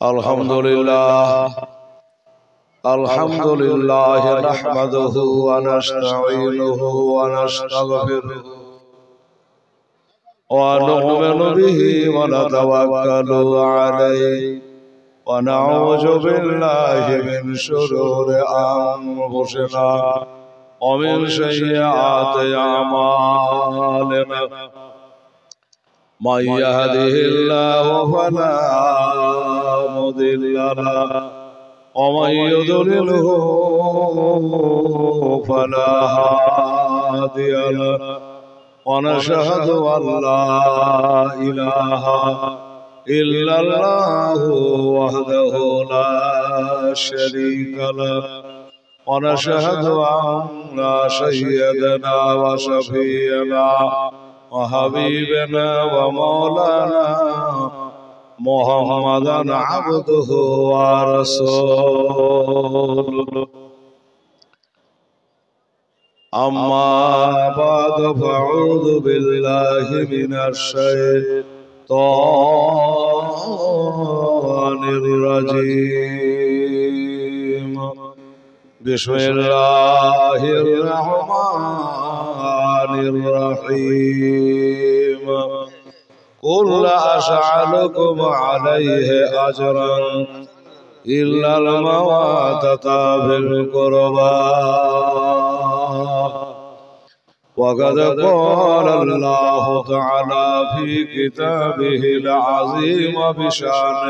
अल्हम्दुलिल्लाह नहमदुहु व नस्तईनुहु व नस्तगफिरुहु व नु'मिनु बिहि व नतवक्कलु अलैहि व नऊज़ु बिल्लाहि मिन शुरूरि अंफुसिना व मिन सय्यिआति अमालिना मन यहदिहिल्लाहु फला मुदिल्ल लहु व मन युद्लिलहु फला हादिय लहु व नशहदु अल्ला इलाहा इल्लल्लाहु वहदहु ला शरीक लहु व नशहदु अन्ना सय्यदना व शफीअना व हबीबना व मौलाना मुहम्मदन अब्दुहु व रसूलुहु अम्मा बाद फअऊज़ु बिल्लाहि मिनश शैतानिर रजीम बिस्मिल्लाहिर रहमानिर रहीम कुल असअलुकुम अलैहि अजरन इल्लल मवद्दता फिल कुर्बा वक़द क़ाल अल्लाहु तआला फी किताबिहिल अज़ीम बिशान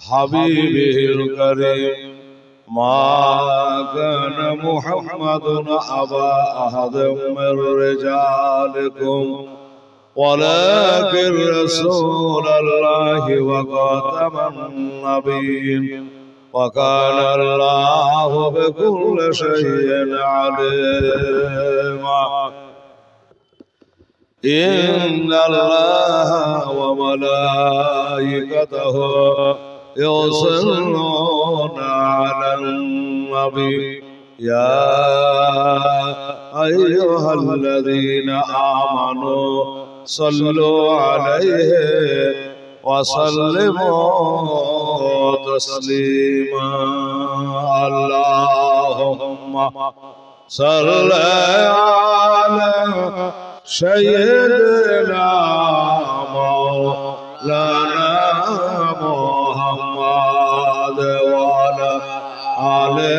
हबीबिहिल करीम मा कान मुहम्मदुन अबा अहदिम मिर रिजालिकुम वलाकिन रसूलल्लाहि व खातमन नबिय्यीन व काना अल्लाहु बिकुल्लि शैइन अलीमा इन्नल्लाहा व मलाइकतहु युसल्लूना अलन नबी या अय्युहल्लज़ीना आमनू सल्लु अलैहि व सल्लिमू तस्लीमा अल्लाहुम्मा सल्लि अला सय्यिदिना मौलाना मुहम्मद व अला आले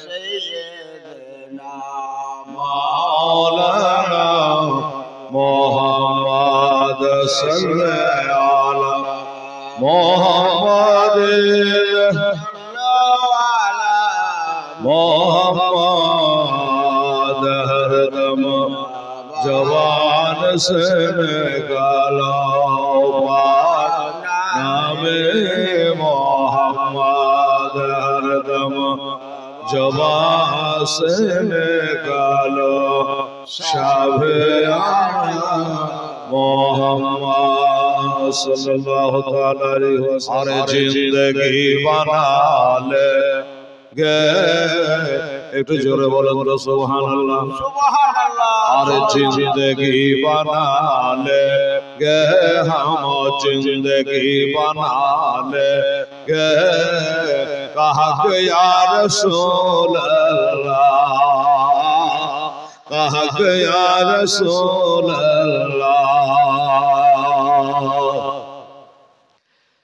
सय्यिदिना मौलाना मुहम्मद सल्लि अला मुहम्मद मुहम्मद हरदम जवान से निकालो नामे मोहम्मद हरदम जवान से निकालो शाफ़ियाना मोहम्मद सल्लल्लाहु अलैहि वसल्लम जिंदगी बना ले गे एक जोरे बोलो तो सुभान अल्लाह अरे जिंदगी बना ले गे हम जिंदगी बना ले गे कहा या रसूल अल्लाह कहा या रसूल अल्लाह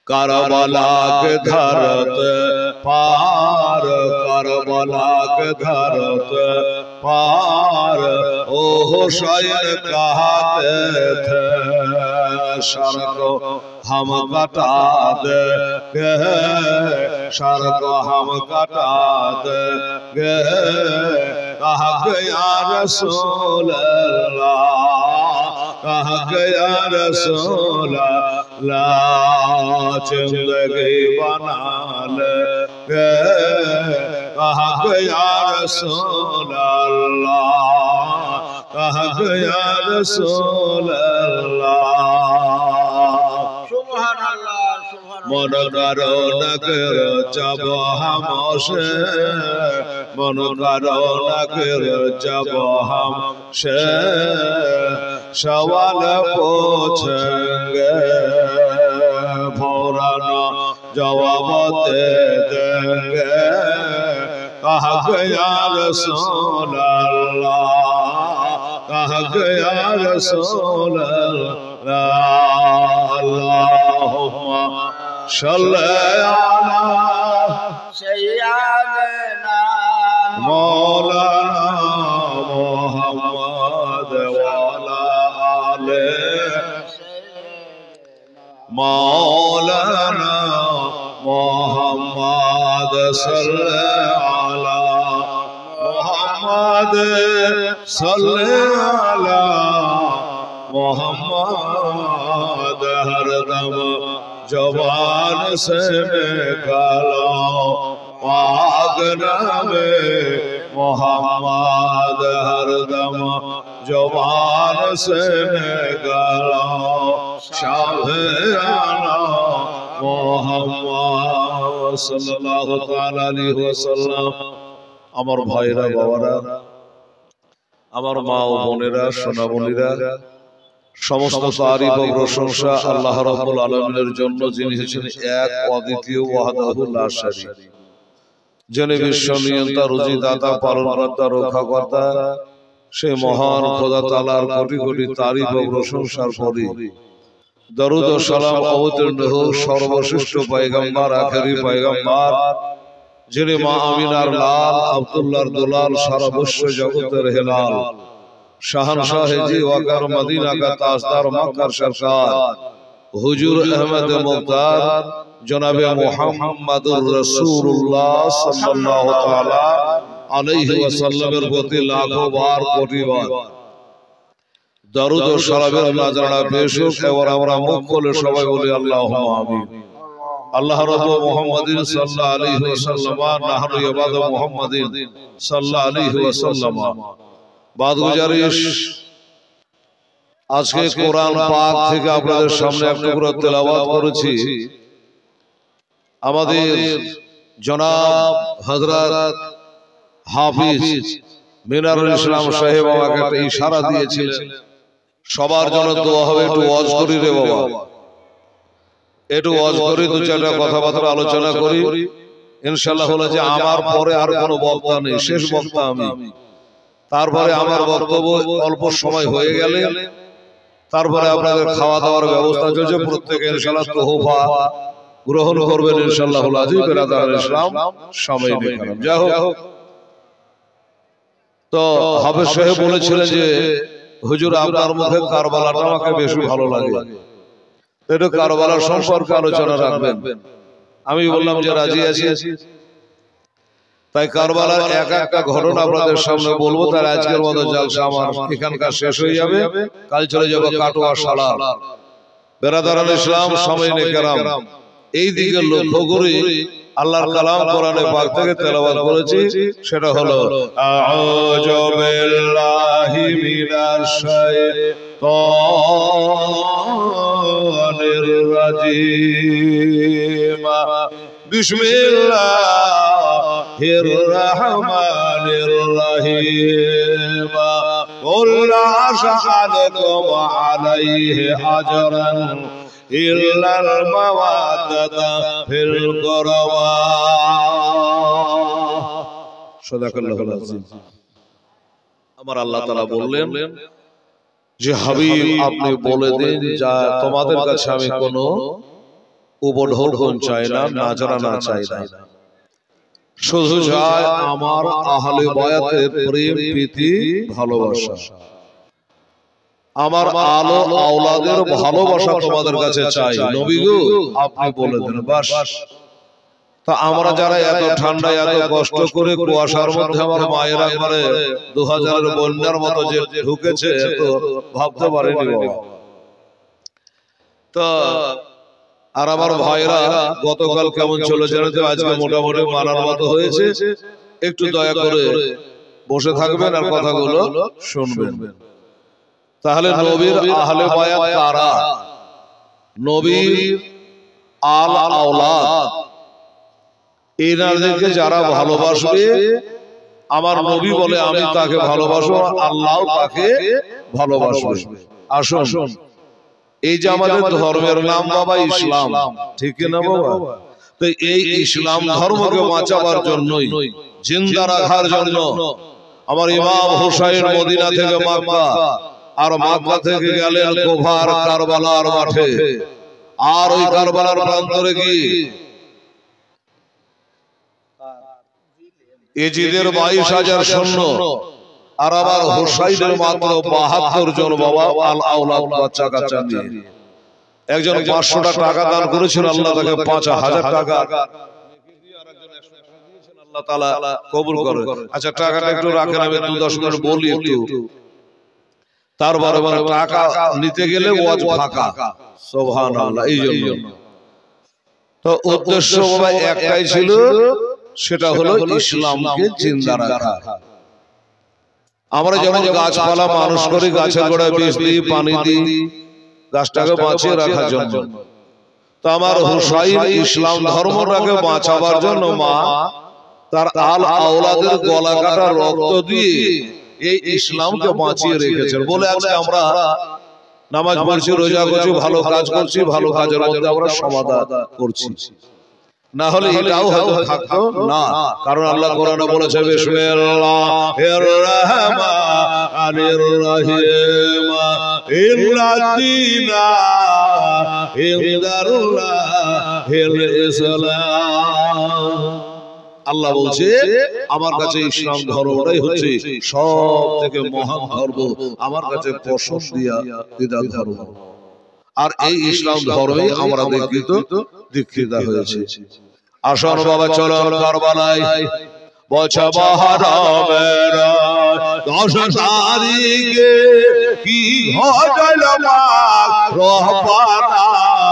करबला के धरत पार करबला के धरत पार ओ हुसैन कहते थे सर को हम कटा दे सर को हम कटा दे कहा या रसूल अल्लाह कहा या रसूल अल्लाह जिंदगी बना ले कहा या रसूल अल्लाह कहा या रसूल अल्लाह सुभान अल्लाह मन करो न करो जब हमसे मन करो न करो जब हमसे सवाल पूछेंगे भोर फौरन जवाब दे देंगे कह गया रसूल अल्लाह कह गया रसूल अल्लाह अल्लाहुम्मा सल्ली अला सय्यिदना मौलाना मुहम्मद वाला आले मौलाना मुहम्मद सल्ली अला मुहम्मद सल्ली अला मुहम्मद हरदम जवान से निकालो पाक नामे मोहम्मद हरदम जवान से निकालो शाहिराना मोहम्मद सल्लल्लाहु ताला अलैहि वसल्लम। আমার ভাইরা বাবারা আমার মা ও বোনেরা সোনামণিরা সমস্ত তারিফ ও প্রশংসা আল্লাহ রাব্বুল আলামিনের জন্য যিনি হচ্ছেন এক অদ্বিতীয় ওয়াহদাহু লা শারীক যিনি বিশ্ব নিয়ন্তা রুজিদাতা পালনকর্তা রক্ষাকর্তা সেই মহান খোদা তাআলার কোটি কোটি তারিফ ও প্রশংসার পরে দরুদ ও সালাম অবতীর্ণ হোক সর্বশ্রেষ্ঠ পয়গম্বর আখেরি পয়গম্বর যিনি মা আমিনার লাল আব্দুল্লাহর দুলাল সারা বিশ্ব জগতের হেলাল শাহনशाह जी वकर मदीना का ताजदार मक्का सरकार हुजूर अहमद मुख्तार जनाब मुहम्मदुर रसूलुल्लाह सल्लल्लाहु ताला अलैहि वसल्लमेर प्रति लाखों बार कोटि बार दरूद ও সালামের নাজরানা পেশ হোক। এবার আমরা মুখ খুলে সবাই বলি আল্লাহুম্মা আমিন। আল্লাহ রাব্বুল মুহাম্মাদিন সাল্লাল্লাহু আলাইহি ওয়াসাল্লাম নাহনু ইবাদু মুহাম্মাদিন সাল্লাল্লাহু আলাইহি ওয়াসাল্লাম। বাদ গুজারিশ আজকে কোরআন পাক থেকে আপনাদের সামনে একটা করে তেলাওয়াত করেছি। আমাদের জনাব হযরত হাফিজ মিনারুল ইসলাম সাহেব আমাকে একটা ইশারা দিয়েছিলেন সবার জন্য দোয়া হবে, একটু ওয়াজ করি রে বাবা, একটু ওয়াজ করি, দু চারটা কথাবার্তা আলোচনা করি ইনশাআল্লাহ। হলো যে আমার পরে আর কোনো বক্তা নেই, শেষ বক্তা আমি। তারপরে আমার বক্তব্য অল্প সময় হয়ে গেলে তারপরে আপনাদের খাওয়া দাওয়ার ব্যবস্থা চলছে, প্রত্যেকে ইনশাআল্লাহ তোহফা গ্রহণ করবেন ইনশাআল্লাহ আজিজ বেরাদার ইসলাম সময় নিকালাম। যাই হোক, তো হাফেজ সাহেব বলেছিলেন যে হুজুর আপনার মুখে কারবালাটা আমাকে বেশি ভালো লাগে, একটু কারবালার সম্পর্কে আলোচনা রাখবেন। আমি বললাম যে রাজি আছি। তাই কারবালার এক একটা ঘটনা আপনাদের সামনে বলবো। তার আজকের মতো জলসা আমার এখানকার শেষ হয়ে যাবে, কাল চলে যাবো কাটোয়া সালার। বেরাদারান ইসলাম সামঈনে কেরাম, এই দিকে লক্ষ্য করে আল্লাহর কালাম কোরআনে পাক থেকে তেলাওয়াত করেছি। সেটা হলো আউযু বিল্লাহি মিনাশ শাইতানির রাজিম বিসমিল্লাহির রহমানির রহিম কুল লা আশহাদুকুম আলাইহি আজরান ইল্লাল মাওয়াদাতা ফিল কুরবা। সাদাকাল্লাহুল আযীম। আমার আল্লাহ তাআলা বললেন যে হাবিব আপনি বলে দিন যা তোমাদের কাছে আমি কোনো উপঢৌকন চাই না, নাজরানা চাই না, শুধু চাই আমার আহলে বায়াতের প্রেম প্রীতি ভালোবাসা, আমার আলো আওলাদের ভালোবাসা তোমাদের কাছে চাই। নবী গো আপনি বলে দেন বাস। তা আমরা যারা এত ঠান্ডায় এত কষ্ট করে কুয়াশার মধ্যে আমার মায়েরা করে 2000-এর বন্যার মতো যে ঢুকেছে তো ভাবতে পারেনি বাবা। তো আর আমার ভাইরা গতকাল কেমন চলে জানেন তো, আজকে মোটামুটি মানার মতো হয়েছে। একটু দয়া করে বসে থাকবেন আর কথাগুলো শুনবেন। তাহলে নবীর আহলে বায়াত কারা? নবীর আল আওলাদ, এনাদেরকে যারা ভালোবাসবে, আমার নবী বলে আমি তাকে ভালোবাসবো, আল্লাহ তাকে ভালোবাসবে। আসুন এই যে আমাদের ধর্মের নাম বাবা ইসলাম, ঠিক না বাবা? তো এই ইসলাম ধর্মকে বাঁচাবার জন্যই, জিন্দা রাখার জন্য আমার ইমাম হুসাইন মদিনা থেকে মক্কা, আর মক্কা থেকে গেলেন কুফার কারবালার মাঠে, আর ওই কারবালার প্রান্তরে কি এজিদের 22,000 সৈন্য, আর আবার হুসাইনের মাত্র 72 জন বাবা আল আওলাদ বাচ্চা কাচ্চা নিয়ে। একজন 500 টাকা দান করেছিল, আল্লাহ তাকে 5,000 টাকা আল্লাহ তাআলা কবুল করে। আচ্ছা টাকাটা একটু রাখেন, আমি 2-10 মিনিট বলি একটু। তারপরে টাকা নিতে গেলে ওয়াজ ফাঁকা, সুবহানাল্লাহ। এই জন্য তো উদ্দেশ্য বাবা একটাই ছিল, সেটা হলো ইসলামকে জিন্দা রাখা। আমরা যেমন গাছপালা মানুষ করি, গাছের গোড়ায় বীজ দিই, পানি দিই, গাছটাকে বাঁচিয়ে রাখার জন্য। তো আমার হুসাইন ইসলাম ধর্মটাকে বাঁচাবার জন্য মা তার আল আওলাদের গলা কাটা রক্ত দিয়ে এই ইসলামকে বাঁচিয়ে রেখেছেন বলে আজকে আমরা নামাজ পড়ছি, রোজা করছি, ভালো কাজ করছি, ভালো কাজের মধ্যে আমরা সমাধান করছি। না হলে এটাও হয়তো থাকতো না। কারণ আল্লাহ কোরআনে বলেছে বিসমিল্লাহির রহমানির রহিম ইল্লাযিনা ইনদাল্লাহিল ইসলাম। আল্লাহ বলছে আমার কাছে ইসলাম ধর্মটাই হচ্ছে সব থেকে মহান ধর্ম, আমার কাছে পছন্দিদা ধর্ম। আর এই ইসলাম ধর্মে আমরা দীক্ষিত হয়েছে। আসুন বাবা চলো কারবালায়, বলছে মুহররমের 10 তারিখে কি ঘটল রহবানায়া।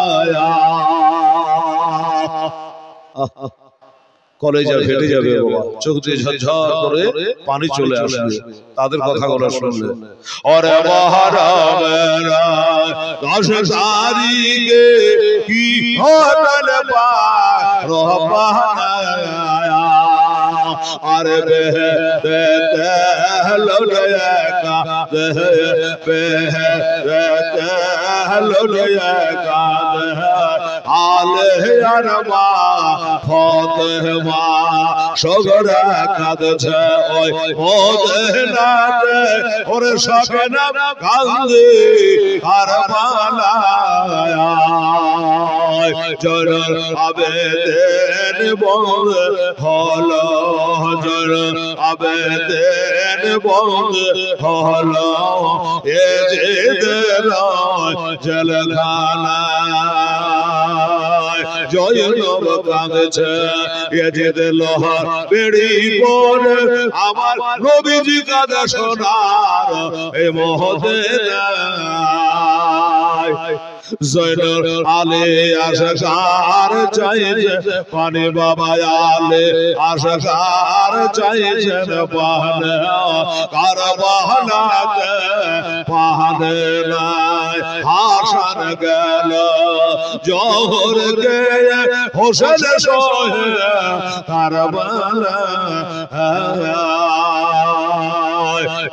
কলেজা ফেটে যাবে বাবা, চোখ দিয়ে ঝরঝর করে পানি চলে আসবে তাদের কথাগুলো শুনলে। ওরে মুহররমের 10 তারিখে কি ঘটল রহবানায়া। আরে সগরা কাঁদছে ওই মদিনাতে, ওরে সখনা কান্দে কারবালায়। জরুর আবেদন বন্ধ হলো, জরুর আবেদন বন্ধ হলো, এজিদের জেলখানায়। জয়নব কাঁদছে এজিদ লোহার বেড়ি পরে, আমার নবীজি কাঁদে সোনার এই মদিনায়। জয়নুল আলী আশকার চাইছে পানি, বাবা আলী আশকার চাইছেন পানি, কারবালাতে পানি নাই। হাসান গেল জোহর কে হোসেন সোহে কারবালায়।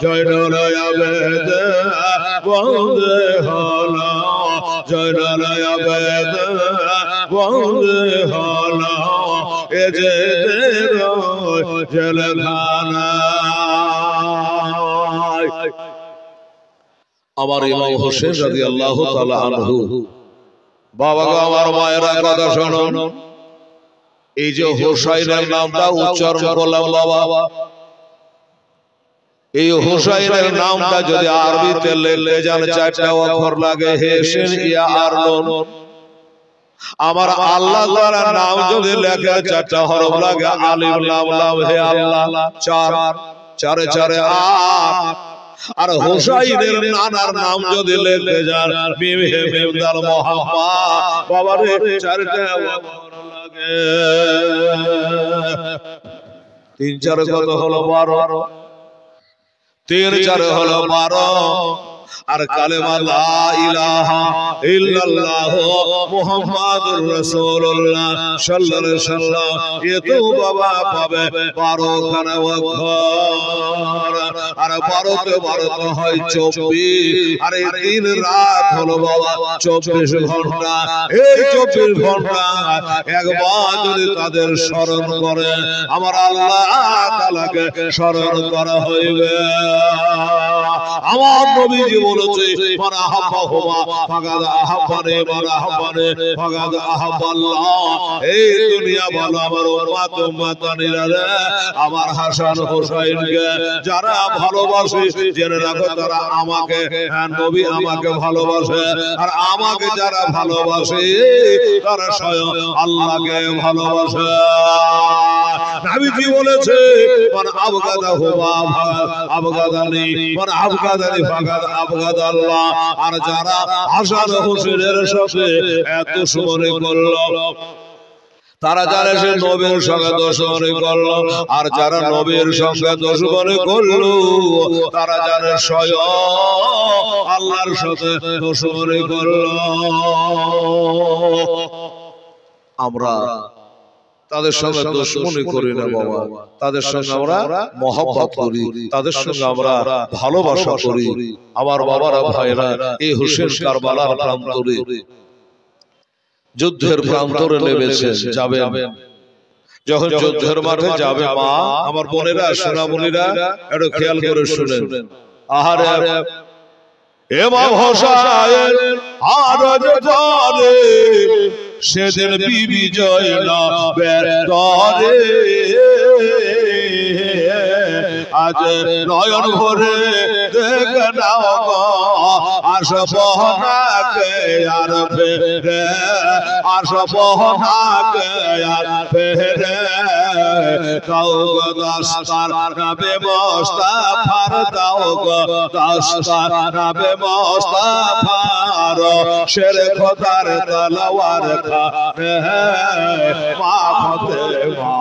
জয়নুল আবেদ বন্ধ হলো, জয়নুল আবেদ বন্ধ হলো, এজিদের জেলখানায়। আমার ইমাম হোসেন রাদিয়াল্লাহু তাআলা আনহু, বাবা গো আমার মায়েরা কথা শোনো। এই যে হোসাইনের নামটা উচ্চারণ করলাম বাবা, এই হোসাইনের নামটা যদি আরবিতে লিখতে যান 4টা অক্ষর লাগে, হেসেন ইয়া আর নুন। আমার আল্লাহ তাআলার নাম যদি লেখে 4টা হরফ লাগে, আলিফ লাম লাম হে আল্লাহ, 4 4 4 8। আর হোসাইনের নানার নাম যদি লিখতে যান মিম হে মিম দাল মুহাম্মদ, বাবারে 4টা অক্ষর লাগে। 3 4 কত হলো 12, 3 4 হলো 12। আর কালেমা লা ইলাহা ইল্লাল্লাহ মুহাম্মাদুর রাসূলুল্লাহ সাল্লাল্লাহু আলাইহি ওয়াসাল্লাম এ তো বাবা পাবে 12 খানা অক্ষর আর 12 তে 12 হয় 24 আর এই দিন রাত হলো বাবা 24 ঘন্টা এই 24 ঘন্টা একবার যদি তাদের স্মরণ করে আমার আল্লাহ তাআলাকে স্মরণ করা হইবে আমার নবীজি বলেছে মানা হাব্বা হুমা ফাকাদ আহাব্বানি মানা হাব্বানি ফাকাদ আহাব্বাল্লাহ এই দুনিয়া ভালো আমার উম্মতানিরা রে আমার হাসান হোসেনকে যারা ভালোবাসে জেনে রাখো তারা আমাকে নবী আমাকে ভালোবাসে আর আমাকে যারা ভালোবাসে তারা স্বয়ং আল্লাহকে ভালোবাসে নবীজি বলেছে মান আবগাদা হুমা আবগাদানি মান আবগাদানি ফাকাদ আবগাদাল্লাহ আর যারা হাসান হোসেনের সাথে এত দুশমনি করলো তারা জানে সে নবীর সঙ্গে দুশমনি করলো আর যারা নবীর সঙ্গে দুশমনি করলো তারা জানে স্বয়ং আল্লাহর সাথে দুশমনি করলো আমরা তাদের সঙ্গে দুশমনি করি না বাবা তাদের সঙ্গে আমরা মহব্বত করি তাদের সঙ্গে আমরা ভালোবাসা করি আমার বাবারা ভাইরা এই হোসেন কারবালার প্রান্তরে যুদ্ধের প্রান্তরে নেমেছেন যাবেন যখন যুদ্ধের মাঠে যাবে মা আমার বোনেরা সোনামণিরা একটু খেয়াল করে শুনেন আহারে ইমাম হোসেন আরজ করে সেদিন বিবি জয়নবের তরে আজ নয়ন ভরে দেখে নাও গো আশবহনাকে আর ফেরে আশবহনাকে আর ফেরে দাও গো দাস্তার নবে মুস্তাফার দাও গো দাস্তার নবে মুস্তাফার শের খোদার তলোয়ার খানে মা ফাতেমা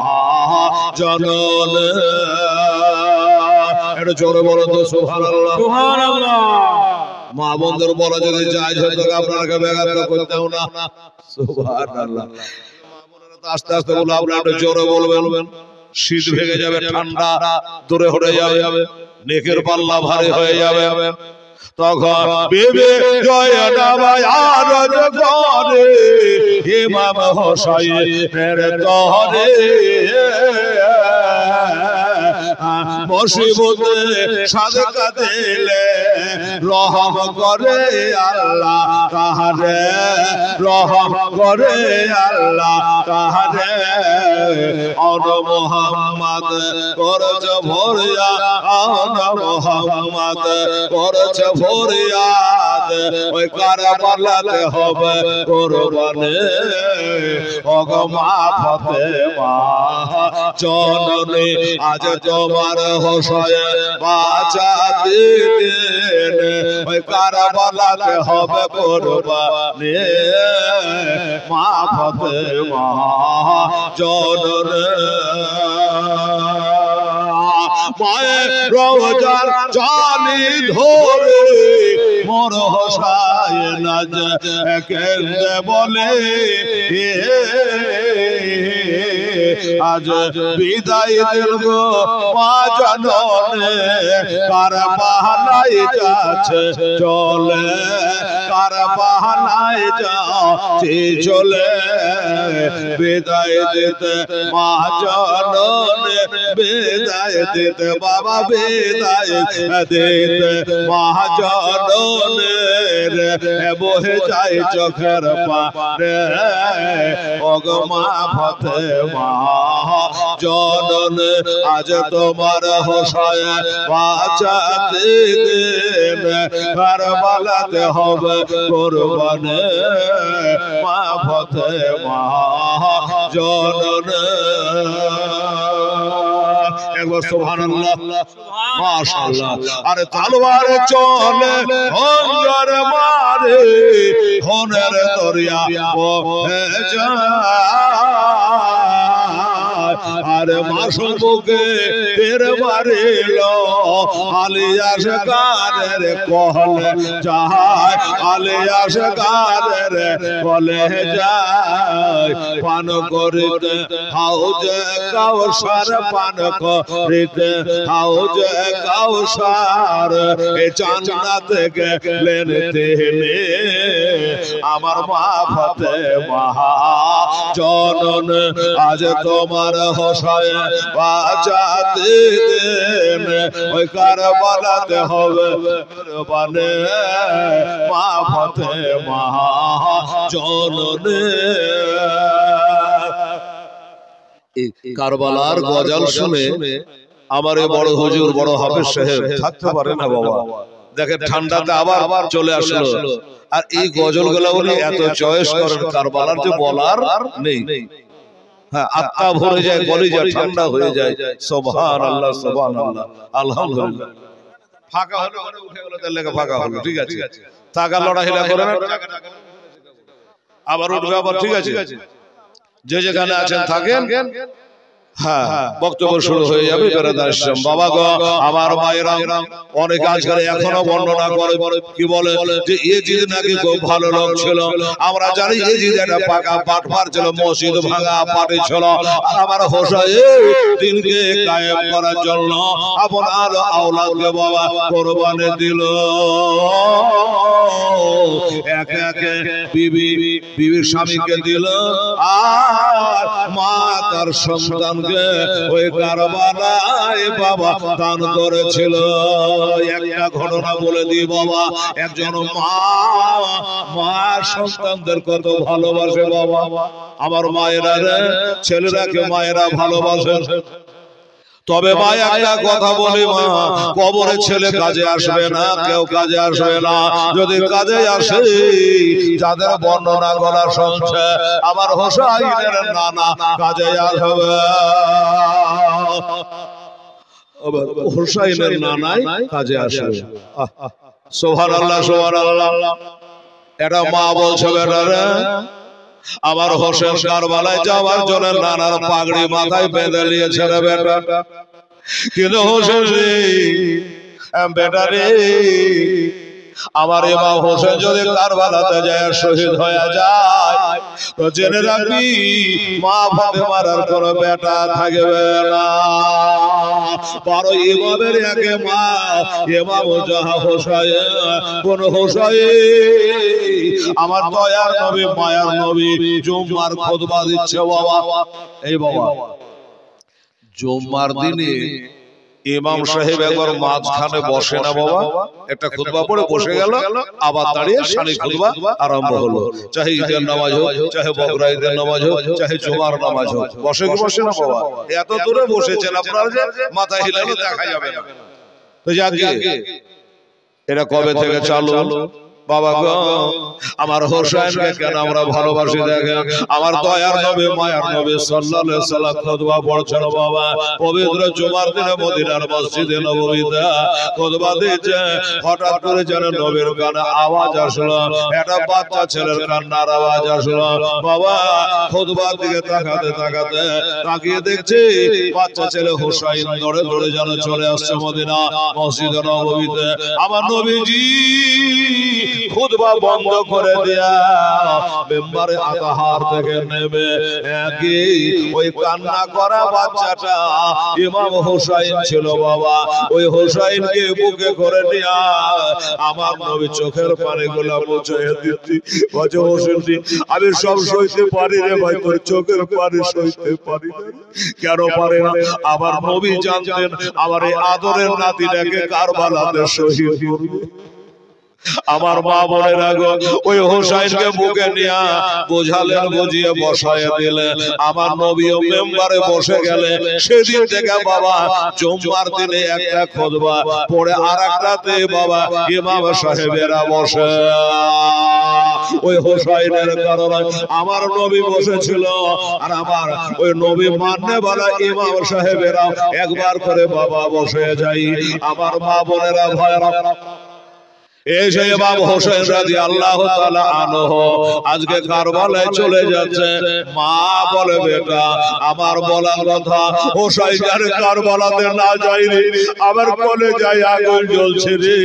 জনন একটু জোরে বলো তো সুবহানাল্লাহ সুবহানাল্লাহ মা বন্ধুর বলা যদি যায় হয়তো আপনাকে ব্যাঘাত করতেও না সুবহানাল্লাহ মা বোনেরা তো আস্তে আস্তে বলো আপনারা একটু জোরে বলবেন শীত ভেঙে যাবে ঠান্ডা দূরে হয়ে যাবে নেকের পাল্লা ভারী হয়ে যাবে তখন বিবি জয়নবাই আরজ করে ইমাম হোসেনের তরে মুসিবতে সাদকা দিলে রহম করে আল্লাহ তাহারে রহম করে আল্লাহ তাহারে অন মুহাম্মদ করজ ভরিয়া অন মুহাম্মদ করজ ফরিয়াদ ওই কারবালাতে হবে কুরবানি ওগো মা ফাতেমা জননী আজ তোমার হোসেন বাঁচাতে দিন ওই কারবালাতে হবে কুরবানি মা ফাতেমা জননী মায়ের রওজার জালি ধরে মোর হোসেন আজ কেঁদে বলে আজ বিদায় দিল গো মা জননে কারবালায় যাচ্ছে চলে কারবালায় যাচ্ছে চলে বিদায় দিতে মা জননে বিদায় দিতে বাবা বিদায় দিতে মা জননে বহে যায় চোখের পারে ওগো মা ফাতেমা জননী আজ তোমার হোসেন বাঁচাতে দিন কারবালাতে হবে কুরবানি মা ফাতেমা জননী একবার সুবহানাল্লাহ মাশাআল্লাহ আরে তলোয়ার চলে খঞ্জর মারে খুনের দরিয়া বহে যায় আরে মাসমুখে তের মারিল আলিয়া সরকারের কহলে যায় আলিয়া সরকারের কলে যায় পান করিতে হাউজে কাউসার পান করিতে হাউজে কাউসার এ জান্নাত গেলেন তিনি আমার মা ফাতেমা জনন আজ তোমার হোসায় বাঁচাতে দেন ওই কারবালাতে হবে কুরবানে মা ফাতেমা জনন কারবালার গজল শুনে আমার এই বড় হুজুর বড় হাফেজ সাহেব থাকতে পারে না বাবা দেখে ঠান্ডাতে আবার চলে আসলো আর এই গজল গুলা উনি এত চয়েস করেন কারবালার যে বলার নেই হ্যাঁ আত্মা ভরে যায় কলিজা ঠান্ডা হয়ে যায় সুবহানাল্লাহ সুবহানাল্লাহ আলহামদুলিল্লাহ ফাঁকা হলো উঠে গেল তার লেগে ফাঁকা হলো ঠিক আছে টাকা লড়াইলা করে না আবার উঠবে আবার ঠিক আছে যে যেখানে আছেন থাকেন হ্যাঁ বক্তব্য শুরু হয়ে যাবে বাবা গো আমার মায়েরা অনেক আজকাল এখনো বর্ণনা করে কি বলে যে ইয়েজিদ নাকি খুব ভালো লোক ছিল আমরা জানি ইয়েজিদ একটা পাকা পাটপার ছিল মসজিদ ভাঙা পাটি ছিল আর আমার হোসাইন দিনকে কায়েম করার জন্য আপনার আওলাদকে বাবা কুরবানি দিল একে একে বিবির স্বামীকে দিল আর মা তার সন্তান ওই কারবালায় বাবা দান করেছিল একটা ঘটনা বলে দিই বাবা একজন মা সন্তানদের কত ভালোবাসে বাবা আমার মায়েরা ছেলেরাকে মায়েরা ভালোবাসে তবে মা একটা কথা বলি মা কবরে ছেলে কাজে আসবে না কেউ কাজে আসবে না যদি কাজে আসে যাদের বর্ণনা করা শুনছে আমার হোসাইনের নানা কাজে আসবে হোসাইনের নানাই কাজে আসবে সুবহানাল্লাহ সুবহানাল্লাহ এটা মা বলছে বেটারে আমার হোসেন কারবালায় যাওয়ার জন্য নানার পাগড়ি মাথায় বেঁধে নিয়েছে রে বেটা কিন্তু হোসেন রে বেটা রে আমার ইমাম হোসেন যদি কারবালাতে যায় শহীদ হয়ে যায় তো জেনে রাখবি মা ফাতেমার আর কোনো বেটা থাকবে না বড় ইমামের একে মা ইমাম জাহা হোসাইন কোন হোসাইন আমার দয়ার নবী মায়ার নবী জুম্মার খুতবা দিচ্ছে বাবা এই বাবা জুম্মার দিনে ইমাম সাহেব একবার মাঝখানে বসে না বাবা একটা খুতবা পড়ে বসে গেল আবার দাঁড়িয়ে সানি খুতবা আরম্ভ হলো চাহে ঈদের নামাজ হোক চাহে বকরা ঈদের নামাজ হোক চাহে জুমার নামাজ হোক বসে কি বসে না বাবা এত দূরে বসেছেন আপনারা যে মাথা হিলালে দেখা যাবে না তো যাকে এটা কবে থেকে চালু বাবা গো আমার হোসেনকে কেন আমরা ভালোবাসি দেখেন আমার দয়ার নবী মায়ার নবী সাল্লাল্লাহু আলাইহি সাল্লাম খুতবা পড়ছেন বাবা পবিত্র জুমার দিনে মদিনার মসজিদে নববীতে খুতবা দিচ্ছে হঠাৎ করে যেন নবীর গানে আওয়াজ আসলো একটা বাচ্চা ছেলের কান্নার আওয়াজ আসলো বাবা খুতবার দিকে তাকাতে তাকাতে তাকিয়ে দেখছি বাচ্চা ছেলে হোসাইন দৌড়ে দৌড়ে যেন চলে আসছে মদিনা মসজিদে নববীতে আমার নবীজি খুতবা বন্ধ করে দেয়া মেম্বারে আতাহার থেকে নেমে একই ওই কান্না করা বাচ্চাটা ইমাম হোসাইন ছিল বাবা ওই হোসাইনকে বুকে করে নিয়া আমার নবী চোখের পানিগুলো মুছে দিচ্ছি বাজে হোসেনজি আমি সব সইতে পারি রে ভাই তোর চোখের পানি সইতে পারি না কেন পারে না আমার নবী জানতেন আমার এই আদরের নাতিটাকে কারবালাতে শহীদ করবে আমার মা বোনের আগে ওই হোসাইনকে বুকে নিয়ে বোঝালেন বুঝিয়ে বসায় দিলেন আমার নবীও মেম্বারে বসে গেলে সেদিন থেকে বাবা জুম্মার দিনে একটা খুতবা পড়ে আরেকটাতে বাবা ইমাম সাহেবেরা বসে ওই হোসাইনের কারণে আমার নবী বসেছিল আর আমার ওই নবী মাননে বলা ইমাম সাহেবেরা একবার করে বাবা বসে যাই আমার মা বোনেরা ভাইরা এই যে ইমাম হোসেন রাদিয়াল্লাহু তাআলা আনহু আজকে কারবালায় চলে যাচ্ছে। মা বলে বেটা আমার বলার কথা হোসেন আর কারবালাতে না যাইনি আমার কলেজায় আগুন জ্বলছে রে।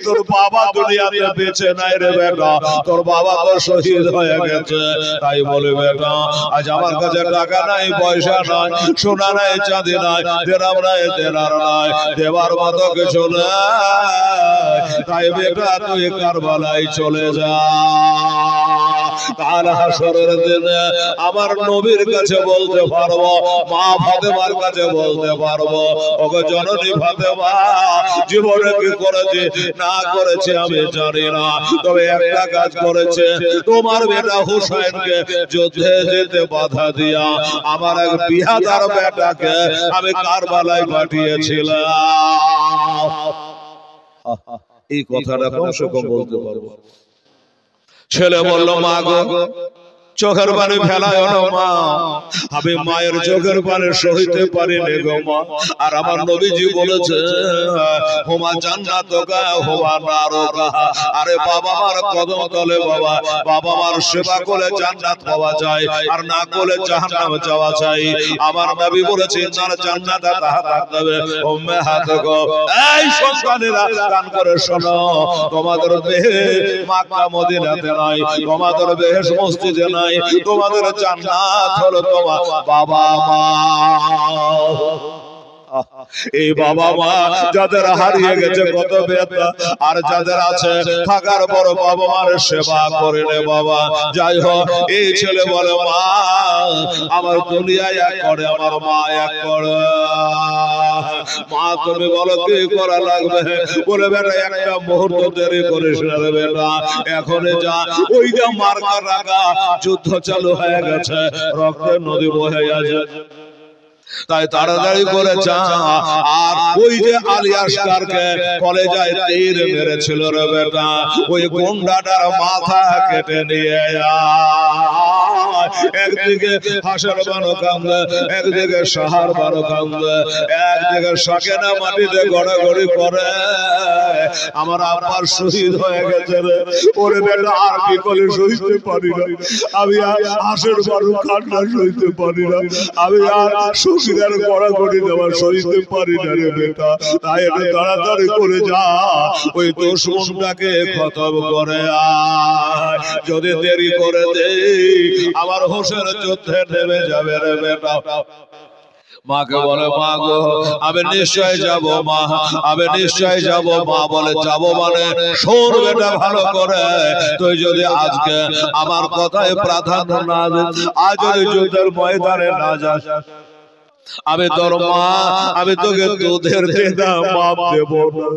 তোর বাবা দুনিয়াতে বেঁচে নাই রে বেটা, তোর বাবা তো শহীদ হয়ে গেছে। তাই বলে বেটা আজ আমার কাছে টাকা নাই পয়সা নাই সোনা নাই চাঁদি নাই দেরাম নাই দেনার নাই দেবার মতো কিছু নাই। তাই বেটা তুই কারবালায় চলে যা। কাল হাসরের দিনে আমার নবীর কাছে বলতে পারবো, মা ফাতেমার কাছে বলতে পারবো, ওগো জননী ফাতেমা জীবনে কি করেছে না করেছে আমি জানি না, তবে একটা কাজ করেছে তোমার বেটা হুসাইনকে যুদ্ধে যেতে বাধা দিয়া আমার এক বিহাদার বেটাকে আমি কারবালায় পাঠিয়েছিলাম। এই কথাটা কমসে কম বলতে পারবো। ছেলে বলল মা গো চোখের পানি ফেলায় না মা, আমি মায়ের চোখের পানি সহিতে পারি নে গো মা। আর আমার নবীজি বলেছে হুমা জান্নাতুকা হুমা নারুকা। আরে বাবা মার কদম তলে বাবা, বাবা মার সেবা করে জান্নাত পাওয়া যায় আর না করলে জাহান্নাম যাওয়া যায়। আমার নবী বলেছেন তার জান্নাত তাহাতা দেবে উম্মাহাতুকা। এই সন্তানেরা কান করে শোনো, তোমাদের দেহে মক্কা মদিনাতে নাই, তোমাদের বেহেশ মসজিদে নাই, তোমাদের জান্নাত হলো তোমার বাবা মা। এই বাবা মা যাদের হারিয়ে গেছে কত ব্যথা, আর যাদের আছে থাকার পর বাবা মার সেবা করে নে বাবা। যাই হোক এই ছেলে বলে মা আমার দুনিয়ায় এক করে আমার মা এক করে। মা তুমি বলো কি করা লাগবে? বলে বেটা একটা মুহূর্ত দেরি করিস না রে বেটা, এখন যা ওই যে মার্কা রাগা যুদ্ধ চালু হয়ে গেছে, রক্তের নদী বহে আছে, তাই তাড়াতাড়ি করে যা। আর ওই যে আলিয়াসকারকে কলেজায় তীর মেরেছিল রে বেটা, ওই গুন্ডাটার মাথা কেটে নিয়ে একদিকে হাসের বানো কান্দে, একদিকে সাহার বানো কান্দে, একদিকে সাকেনা মাটিতে গড়াগড়ি করে আমার আব্বার শহীদ হয়ে গেছে রে। ওরে বেটা আর কি করে সইতে পারি না, আমি আর হাসের বানো কান্না সইতে পারি না, আমি আর শহীদের গড়াগড়ি দেওয়া সইতে পারি না রে বেটা। তাই একটু তাড়াতাড়ি করে যা ওই দুশমনটাকে খতম করে আয়, যদি দেরি করে দেই আমার হোসেন যুদ্ধে নেমে যাবে রে বেটা। মাকে বলে মা গো আমি নিশ্চয় যাব মা, আমি নিশ্চয় যাব মা। বলে যাব মানে শোন বেটা ভালো করে, তুই যদি আজকে আমার কথায় প্রাধান্য না দিস, আজ যদি যুদ্ধের ময়দানে না যাস, আমি তোর মা আমি তোকে দুধের দেনা মাপ দেব না,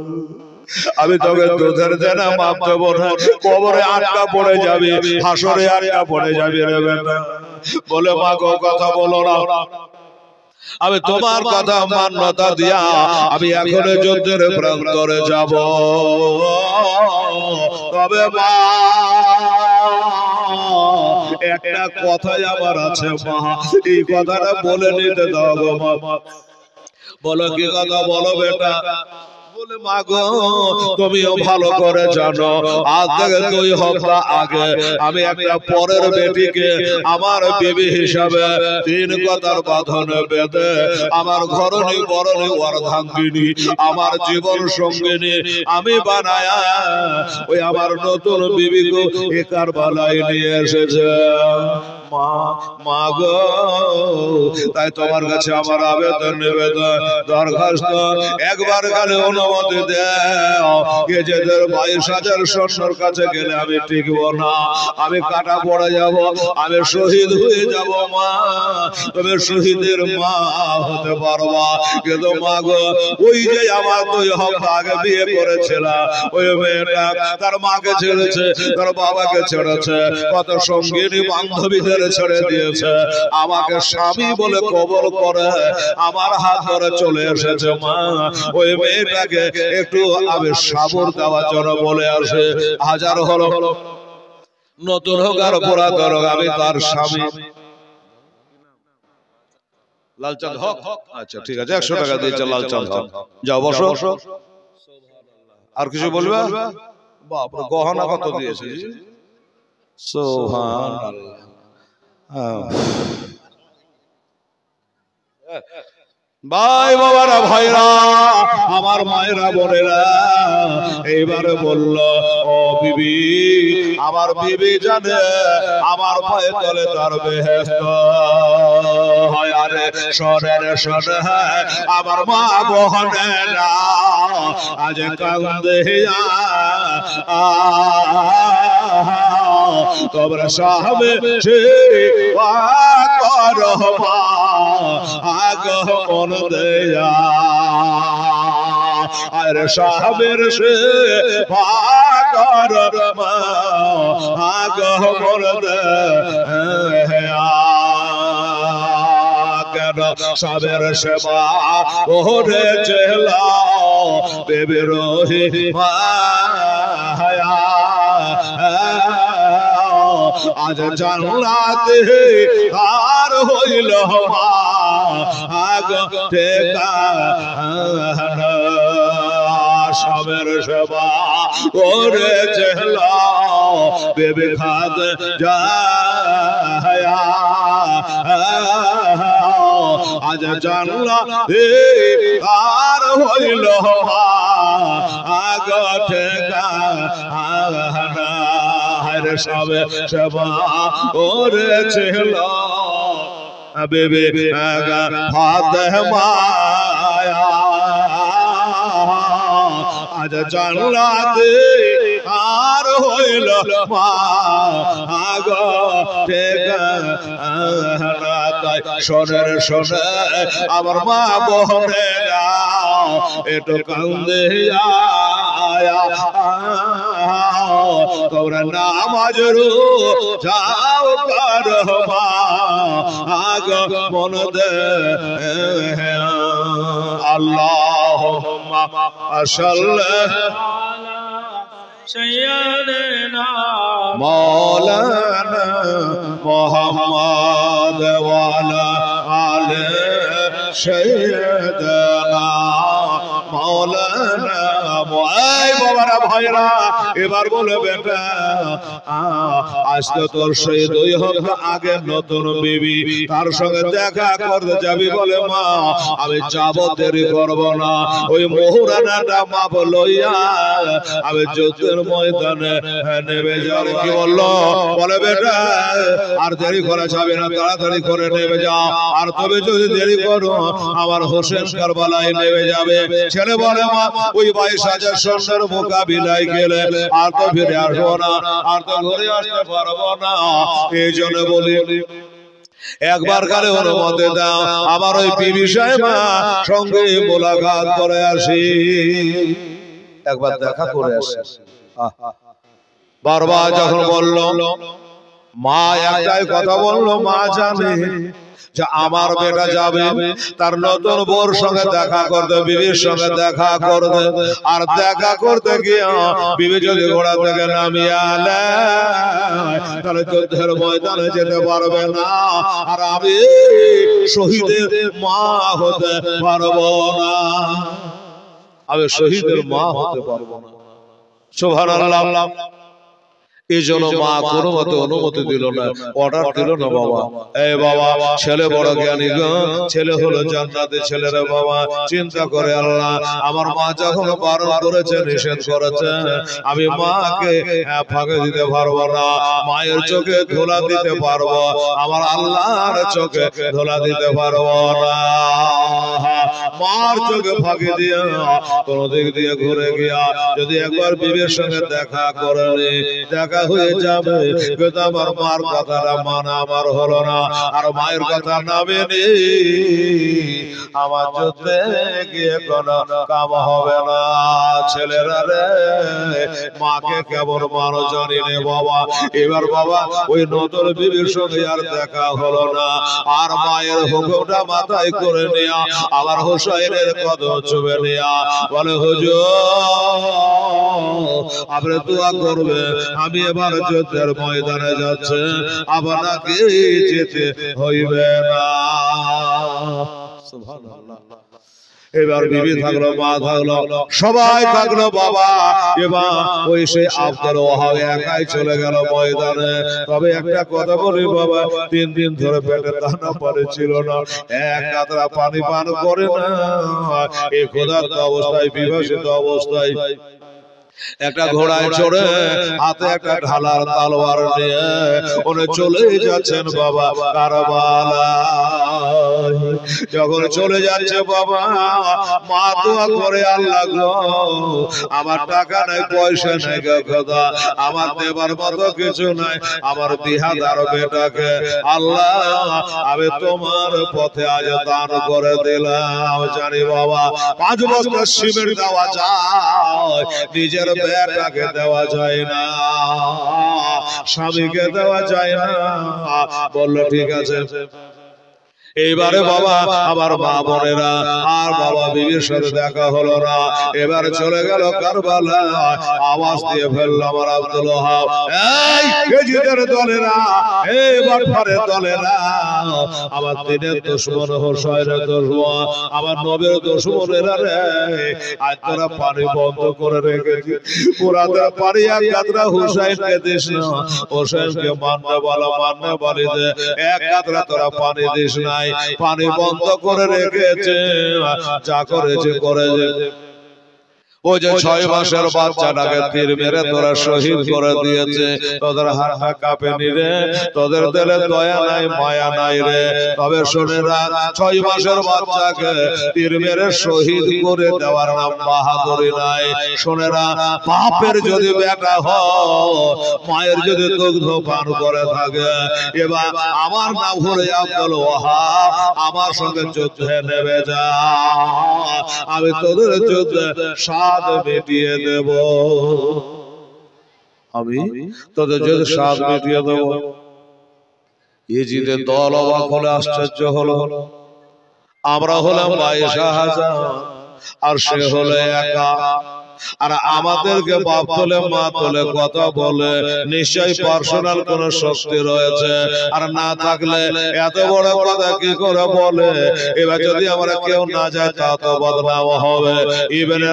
আমি তোকে দুধের দেনা মাপ দেব না। কবরে আটকা পড়ে যাবি, হাসরে আটকা পড়ে যাবি রে বেটা। বলে মা গো কথা বলো না, আমি তোমার কথা মান্যতা দিয়া আমি এখন যুদ্ধের প্রান্তরে যাব, তবে মা একটা কথাই আমার আছে মা, এই কথাটা বলে নিতে দাও গো মা। বলো কি কথা বলো বেটা? বলে মা গো তুমিও ভালো করে জানো আজ থেকে 2 সপ্তাহ আগে আমি একটা পরের বেটিকে আমার বিবি হিসাবে 3 কথার বাঁধনে বেঁধে আমার ঘরণী বরণী অর্ধাঙ্গিনী আমার জীবন সঙ্গিনী আমি বানায়া ওই আমার নতুন বিবিকে এ কারবালায় নিয়ে এসেছে। মা মা গো তাই তোমার কাছে আমার আবেদন নিবেদন দরখাস্ত, একবার খালি অনুমতি দাও, গেজেদের 22,000 সৈন্যর কাছে গেলে আমি টিকব না, আমি কাটা পড়ে যাব, আমি শহীদ হয়ে যাব মা। তুমি শহীদের মা হতে পারবা, কিন্তু মা গো ওই যে আমার 2 সপ্তাহ আগে বিয়ে করেছিলাম ওই মেয়েটা তার মাকে ছেড়েছে, তার বাবাকে ছেড়েছে, কত সঙ্গিনী বান্ধবীদের ছেড়ে দিয়েছে, আমাকে স্বামী বলে কবর করে আমার হাত ধরে চলে এসেছে মা। ওই মেয়েটাকে একটু আমি সাবর দেওয়ার জন্য বলে আসে, হাজার হলো নতুন হোক আর পুরাতন হোক আমি তার স্বামী। লালচাঁদ হক, আচ্ছা ঠিক আছে 100 টাকা দিয়েছে লালচাঁদ হক, যাও বসো। আর কিছু বলবে? বাপরে গহনা কত দিয়েছে সুবহানাল্লাহ ভাই বাবারা ভাইরা আমার মায়েরা বোনেরা এইবারে বলল ও বিবি আমার বিবি জানে আমার পায়ে তলে তার বেহেশত হয় আরে শোনেন শোনে আমার মা বোনেরা আজ কান্দে তোমরা সামনে সে করবা আগমন দেয়া আর সাহেবের সে করবা আগমন দেয়া কেন সাহেবের সেবা ওরে চেলা বেবি রহি মায়া আজ জানলাতে আর হইল আগ টেকা সবের সেবা করেছিল বেবি খাদ যায় আজ জানলাতে আর হইল আগ টেকা সবে সেবা করেছিল বেবি মায়া আজ জানলাতে আর হইল শোনের শোনে আমার মা বোনেরা একটু কান্দে তোমরা নামাজ যাও করবা আগমন দে আল্লাহুম্মা সাল্লি আলা সাইয়্যিদিনা মাওলানা মুহাম্মদ ওয়া আলা আলি সাইয়্যিদিনা মাওলানা বাবারা ভাইরা এবার বলে বেটা আজকে তোর সেই 2 হপ্তাহ আগে নতুন বিবি তার সঙ্গে দেখা করতে যাবি বলে মা আমি যাব দেরি করব না ওই মোহরানাটা মাপ লইয়া আমি যুদ্ধের ময়দানে নেমে যাব কি বললো বলে বেটা আর দেরি করা যাবে না তাড়াতাড়ি করে নেমে যাও আর তবে যদি দেরি করো আমার হোসেন কারবালায় নেমে যাবে ছেলে বলে মা ওই 22,000 সৈন্যের মোকাবিলায় গেলে আর তো ফিরে আসবো না আর তো ঘুরে আসতে পারবো না এই জন্য বলি একবার কালে অনুমতি দাও আমার ওই বিবি সাহেবা সঙ্গে মোলাকাত করে আসি একবার দেখা করে আসি বারবার যখন বলল মা একটাই কথা বললো মা জানে যে আমার বেটা যাবে তার নতুন বউর সঙ্গে দেখা করতে বিবির সঙ্গে দেখা করতে আর দেখা করতে গিয়ে বিবি যদি ঘোড়া থেকে নামিয়ে আনে তাহলে যুদ্ধের ময়দানে যেতে পারবে না আর আমি শহীদের মা হতে পারবো না আমি শহীদের মা হতে পারবো না সুবহানাল্লাহ এই জন্য মা কোনো মতে অনুমতি দিল না অর্ডার দিল না বাবা এই বাবা ছেলে বড় জ্ঞানী গো ছেলে হলো জান্নাতের ছেলে রে বাবা চিন্তা করে আল্লাহ আমার মা যখন বারণ করেছে নিষেধ করেছে আমি মাকে ফাঁকে দিতে পারবো না মায়ের চোখে ধুলা দিতে পারবো আমার আল্লাহর চোখে ধুলা দিতে পারবো না মার চোখে ফাঁকি দিয়ে কোন দিক দিয়ে ঘুরে গিয়া যদি একবার বিবির সঙ্গে দেখা করে দেখা হয়ে যাবে কিন্তু আমার মার কথাটা মানা আমার হলো না আর মায়ের কথা না মেনে আমার যুদ্ধে গিয়ে কোনো কাম হবে না ছেলেরা রে মাকে কেমন মানো জানি রে বাবা এবার বাবা ওই নতুন বিবির সঙ্গে আর দেখা হলো না আর মায়ের হুকুমটা মাথায় করে নেয়া আবার হোসাইনের কদম চুবে নেয়া বলে হুজুর আপনি দোয়া করবে আমি এবার যুদ্ধের ময়দানে যাচ্ছে আপনাকে যেতে হইবে না সুবহানাল্লাহ এবার বিবি থাকলো, মা থাকলো, সবাই থাকলো বাবা। এবার ওই সেই আব্দুল ওয়াহাব একাই চলে গেল ময়দানে। তবে একটা কথা বলি বাবা, 3 দিন ধরে পেটে দানা পানি ছিল না, এক কাতরা পানি পান করে না। এই ক্ষুধার্ত অবস্থায়, বিভাসিত অবস্থায় একটা ঘোড়ায় চড়ে, হাতে একটা ঢালার তলোয়ার নিয়ে উনি চলে যাচ্ছেন বাবা কারবালা। যখন চলে যাচ্ছে বাবা, মা দোয়া করে, আল্লাহ গো, আমার টাকা নাই, পয়সা নাই গো খোদা, আমার দেবার মতো কিছু নাই, আমার বিহাদার বেটাকে আল্লাহ আমি তোমার পথে আজ দান করে দিলাম। জানি বাবা 5 বস্তা সিমেন্ট দেওয়া যায়, নিজের বেটাকে দেওয়া যায় না, স্বামীকে দেওয়া যায় না। বললো ঠিক আছে। এইবারে বাবা আমার মা বোনেরা আর বাবা বিবির সাথে দেখা হলো না। এবার চলে গেল কারবালা। আওয়াজ দিয়ে ফেলল আমার আব্দুল ওয়াহাব, এই গেজিদের দলেরা, এই বাটপারের দলেরা, আমার দিনের দুশমন হোসাইনের দুশমন, আমার নবীর দুশমনেরা রে, আজ তোরা পানি বন্ধ করে রেখেছি, পুরাতন পানি এক কাতরা হোসাইনকে দিস না, হোসাইনকে মানতে বলো, মানতে বলি যে এক কাতরা তোরা পানি দিস নাই, পানি বন্ধ করে রেখেছে, যা করেছে করেছে। ওই যে 6 মাসের বাচ্চাটাকে তীর মেরে তোরা শহীদ করে দিয়েছে, তোদের হাতটা কাঁপেনি রে, তোদের দিলে দয়া নাই, মায়া নাই রে। তবে শোনেরা, 6 মাসের বাচ্চাকে তীর মেরে শহীদ করে দেওয়ার নাম বাহাদুরি নাই। শোনেরা, বাপের যদি বেটা হয়, মায়ের যদি দুগ্ধ পান করে থাকে, এবার আমার নাম হলো আব্দুল ওয়াহাব, আমার সঙ্গে যুদ্ধে নেমে যা, আমি তোদের যুদ্ধে মিটিয়ে দেব, আমি তোদের যদি স্বাদ মিটিয়ে দেব। ইজিদের দল অবাক হলে, আশ্চর্য হলো। আমরা হলাম 22,000 আর সে হলো একা, আর আমাদেরকে বাপ তোলে, মা তোলে, কথা বলে, নিশ্চয়ই পার্সোনাল কোন শক্তি রয়েছে, আর না থাকলে এত বড় কথা কি করে বলে। এবার যদি আমরা কেউ না যায়, তা তো বদনাম হবে। ইবনে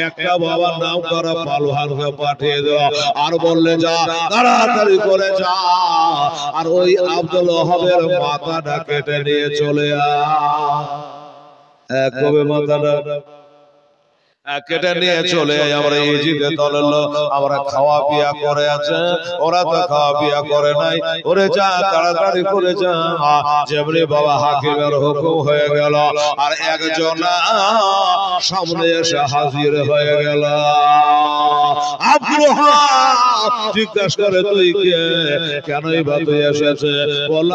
একটা বাবার নাম করা পালোয়ানকে পাঠিয়ে দেওয়া, আর বললে যা, তাড়াতাড়ি করে যা, আর ওই আব্দুল ওয়াহাবের মাথাটা কেটে নিয়ে চলে কবে মাথাটা কেটে নিয়ে চলে আমরা ইজিদের দলের লোক, আমরা খাওয়া পিয়া করে আছে, ওরা তো খাওয়া পিয়া করে নাই। ওরে যা, তাড়াতাড়ি করে যা। যেমনি বাবা হাকিমের হুকুম হয়ে গেল, আর একজন সামনে এসে হাজির হয়ে গেল। আব্দুল ওয়াহাব জিজ্ঞাসা করে, তুই কে, কেনই বা তুই এসেছে? বল,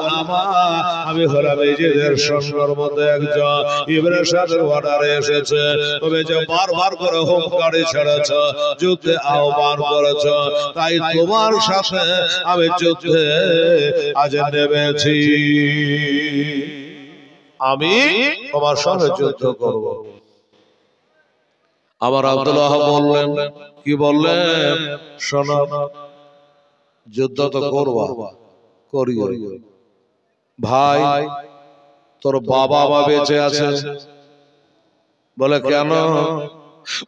আমি হলাম ইজিদের সৈন্যর মধ্যে একজন, ইবনে সাদের অর্ডারে এসেছে। তবে যে বারবার করে হুঙ্কারি ছেড়েছ, যুদ্ধে আহ্বান করেছ, তাই তোমার সাথে আমি যুদ্ধে আজ নেমেছি, আমি তোমার সঙ্গে যুদ্ধ করব। আমার আব্দুল ওয়াহাব বললেন, কি বললেন? শোনো, যুদ্ধ তো করবা, করিও। ভাই, তোর বাবা মা বেঁচে আছে? বলে কেন?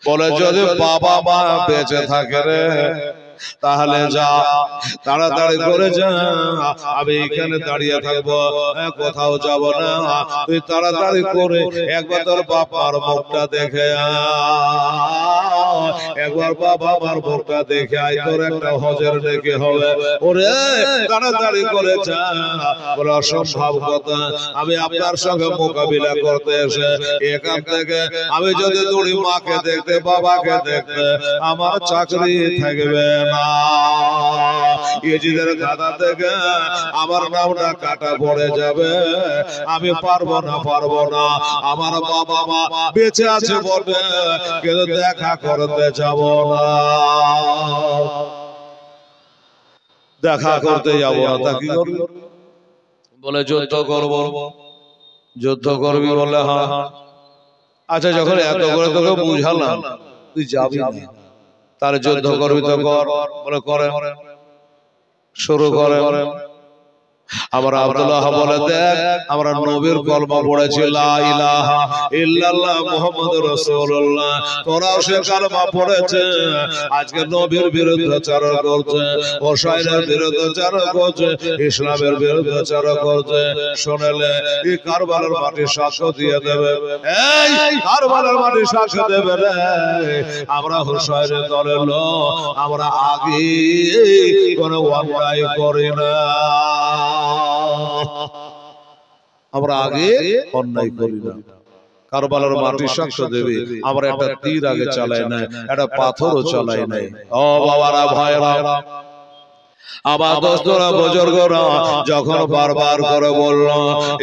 বলে যদি বাবা মা বেঁচে থাকে রে, তাহলে যা, তাড়াতাড়ি করে যা, আমি এখানে দাঁড়িয়ে থাকবো, কোথাও যাব না। তুই তাড়াতাড়ি করে একবার তোর বাবার মুখটা দেখে একবার বাবা আমার মুখটা দেখে আয়, তোর একটা হজের দেখে হবে। ওরে তাড়াতাড়ি করে যা। বলে অসম্ভব কথা, আমি আপনার সঙ্গে মোকাবিলা করতে এসে এখান থেকে আমি যদি দৌড়ি মাকে দেখতে, বাবাকে দেখতে, আমার চাকরি থাকবে না। ইজিদের খাতা থেকে আমার নামটা কাটা পড়ে যাবে, আমি পারবো না, পারবো না। আমার বাবা মা বেঁচে আছে বটে, কিন্তু দেখা করতে যাব না, দেখা করতে যাব না। তা কি করবি? বলে যুদ্ধ করব। যুদ্ধ করবি? বলে হ্যাঁ। আচ্ছা, যখন এত করে তোকে বুঝালাম, তুই যাবি না, তাহলে যুদ্ধ করবি তো কর। বলে করে, শুরু করে। আমরা আব্দুল্লাহ বলে দেখ আমরা নবীর কলমা পড়েছি লা ইলাহা ইল্লাল্লাহ মুহাম্মাদুর রাসূলুল্লাহ, তোরাও সে কলমা পড়েছে, আজকে নবীর বিরুদ্ধাচার করছে, ওসাইনের বিরুদ্ধাচার করছে, ইসলামের বিরুদ্ধাচার করছে। শুনলে এই কারবালার মাটি সাক্ষ্য দিয়ে দেবে, এই কারবালার মাটি সাক্ষ্য দেবে রে আমরা হুসাইনের দলের লোক, আমরা আগে কোনো অন্যায় করি না, আমরা আগে অন্যায় করি না। কারবালার মাটি সাক্ষ্য দেবে আমরা একটা তীর আগে চালাই না, একটা পাথরও চালাই নাই। ও বাবারা ভাইরা, আবার দোস্তরা বুজুর্গরা যখন বারবার করে বলল,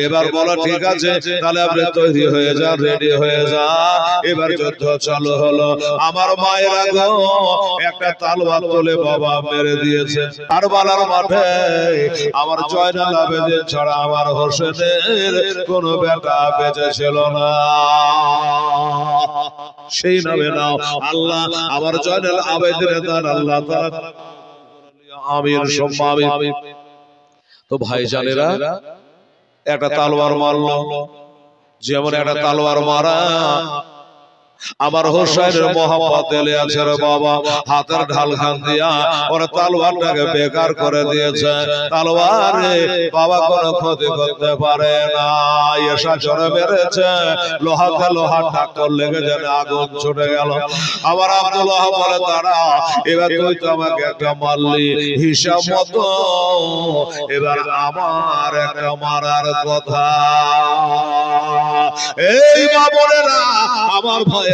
এবার বলো ঠিক আছে তাহলে আপনি তৈরি হয়ে যান, রেডি হয়ে যান, এবার যুদ্ধ চালু হলো। আমার মায়েরা গো একটা তলোয়ার তুলে বাবা মেরে দিয়েছে কারবালার মাঠে। আমার জয়নাল আবেদিন ছাড়া আমার হোসেনের কোনো বেটা বেঁচে ছিল না। সেই নামে নাও আল্লাহ আমার জয়নাল আবেদিনের দান আল্লাহ তাআলা আমির সম্মামি। তো ভাইজানেরা একটা তলোয়ার মারলো, যেমন একটা তলোয়ার মারা আমার হোসেনের মোহাম্মদ এলে আছে রে বাবা, হাতের ঢাল খান দিয়া ওর তলোয়ারটাকে বেকার করে দিয়েছে। তলোয়ারে বাবা কোনো ক্ষতি করতে পারে না, এসা জোরে মেরেছে, লোহাতে লোহার ধাক্কা লেগে যেন আগুন ছুটে গেল। আমার আব্দুল্লাহ বলে তারা এবার তুই তো আমাকে একটা মারলি হিসাব মতো, এবার আমার একটা মারার কথা। এই বাবরেরা আমার ভাইরা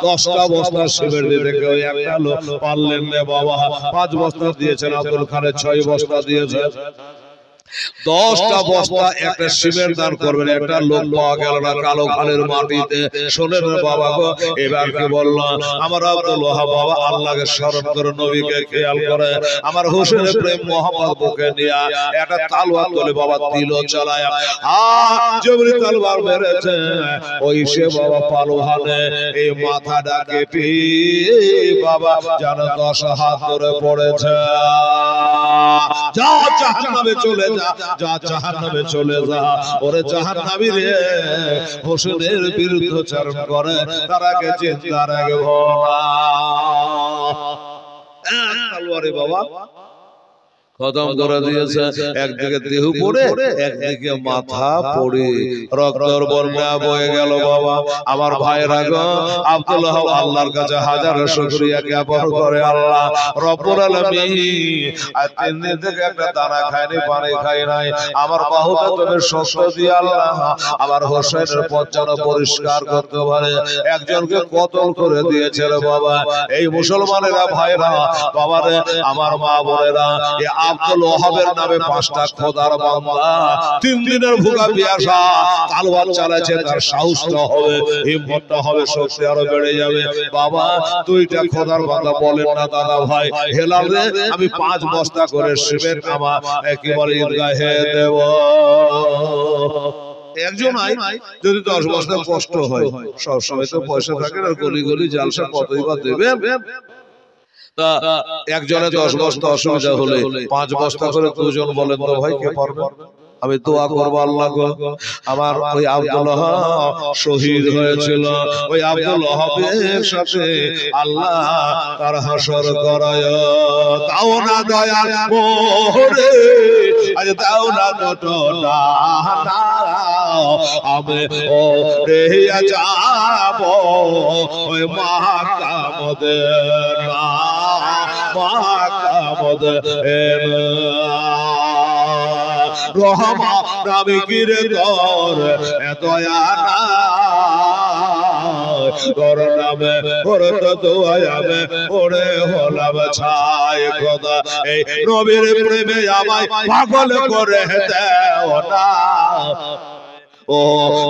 10টা বস্তা শিবের দিতে কেউ একটা লোক পারলেন না বাবা। 5 বস্তা দিয়েছেন আব্দুল খানের, 6 বস্তা দিয়েছেন। 10টা বস্তা একটা সিমেন্ট দান করবেন, একটা লোক পাওয়া গেল না কালো খালের মাটিতে। শোনেন বাবা গো, এবার কি বললাম আমার আব্দুল্লাহ বাবা আল্লাহকে স্মরণ করে, নবীকে খেয়াল করে, আমার হোসেনের প্রেম মোহাম্মদ বুকে নিয়ে একটা তলোয়ার তুলে বাবা দিল চালায়। যেমনি তলোয়ার মেরেছে ওই সে বাবা পালোহানে এই মাথাটা কেটে বাবা যেন 10 হাত ধরে পড়েছে। যা জাহান্নামে চলে যা, যা জাহান্নামে চলে যা। ওরে জাহান্নামী রে, হোসেনের বিরুদ্ধাচরণ করে তারাকে চিন্তা রাখবো না। তলোয়ারে বাবা খতম করে দিয়েছে, একদিকে দেহ পড়ে একদিকে মাথা পড়ে রক্তর বন্যা বয়ে গেল বাবা। আমার ভাইরা গো, আব্দুল্লাহ আল্লাহর কাছে হাজারো শুকরিয়া জ্ঞাপন করে, আল্লাহ রব্বুল আলামিন আর 3 দিন থেকে একটা দানা খায়নি, পানি খাই নাই, আমার বাহুটা তুমি শক্ত দিয়ে আল্লাহ আমার হোসেনের পথ যেন পরিষ্কার করতে পারে। একজনকে কতল করে দিয়েছে রে বাবা। এই মুসলমানেরা ভাইরা বাবা রে, আমার মা বোনেরা, আব্দুল ওহাবের নামে 5টা খোদার বান্দা 3 দিনের ভুগা পিয়াসা তলোয়ার চালাচ্ছে, তার সাহসটা হবে, হিম্মতটা হবে, শক্তি আরো বেড়ে যাবে। বাবা 2টা খোদার বান্দা বলেন না দাদা ভাই হেলাল রে, আমি 5 বস্তা করে সিমেন্ট আমার একেবারে ঈদগাহে দেব। একজন আই যদি 10 বস্তা কষ্ট হয়, সব সময় তো পয়সা থাকে না, গলি গলি জালসা কতই বা দেবেন। একজনে 10 বস্তা অসুবিধা হলে 5 বস্তা করে 2 জন বলেন তো ভাই কে পারবে? আমি দোয়া করবো আল্লাহ গো, আমার ওই আব্দুল্লাহ শহীদ হয়েছিল, ওই আব্দুল্লাহের সাথে আল্লাহ তার হাসর করায়। তাও না দয়া করে আজ দাও না দুটোটা, আমি ও রে যাব ওই মাকামদেনা, মাকামদেনা রহমা রামি কিরে তোর দয়া না তোর নামে করত দোয়াবে ওরে হলাম ছাই খোদা। এই নবীর প্রেমে আমায় পাগল করে দেও না, ও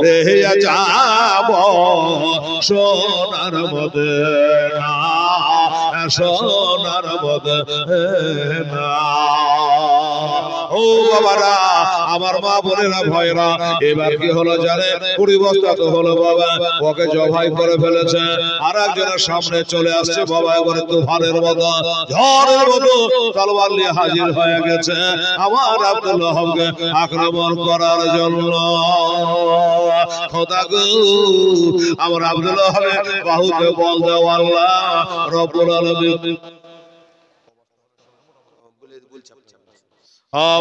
রে যাব সোনার মদিনা, সোনার মদিনা। ও বাবারা, আমার মা বোনেরা ভয়রা, এবার কি হলো জানে, 20 বস্তা তো হলো বাবা, ওকে জবাই করে ফেলেছে। আর একজনের সামনে চলে আসছে বাবা, এবারে তুফানের মতো ঝড়ের মতো তলোয়ার নিয়ে হাজির হয়ে গেছে আমার আব্দুল্লাহকে আক্রমণ করার জন্য। খোদা গো, আমার আব্দুল্লাহ বাহুতে বল দাও আল্লাহ রব্বুল আলামিন।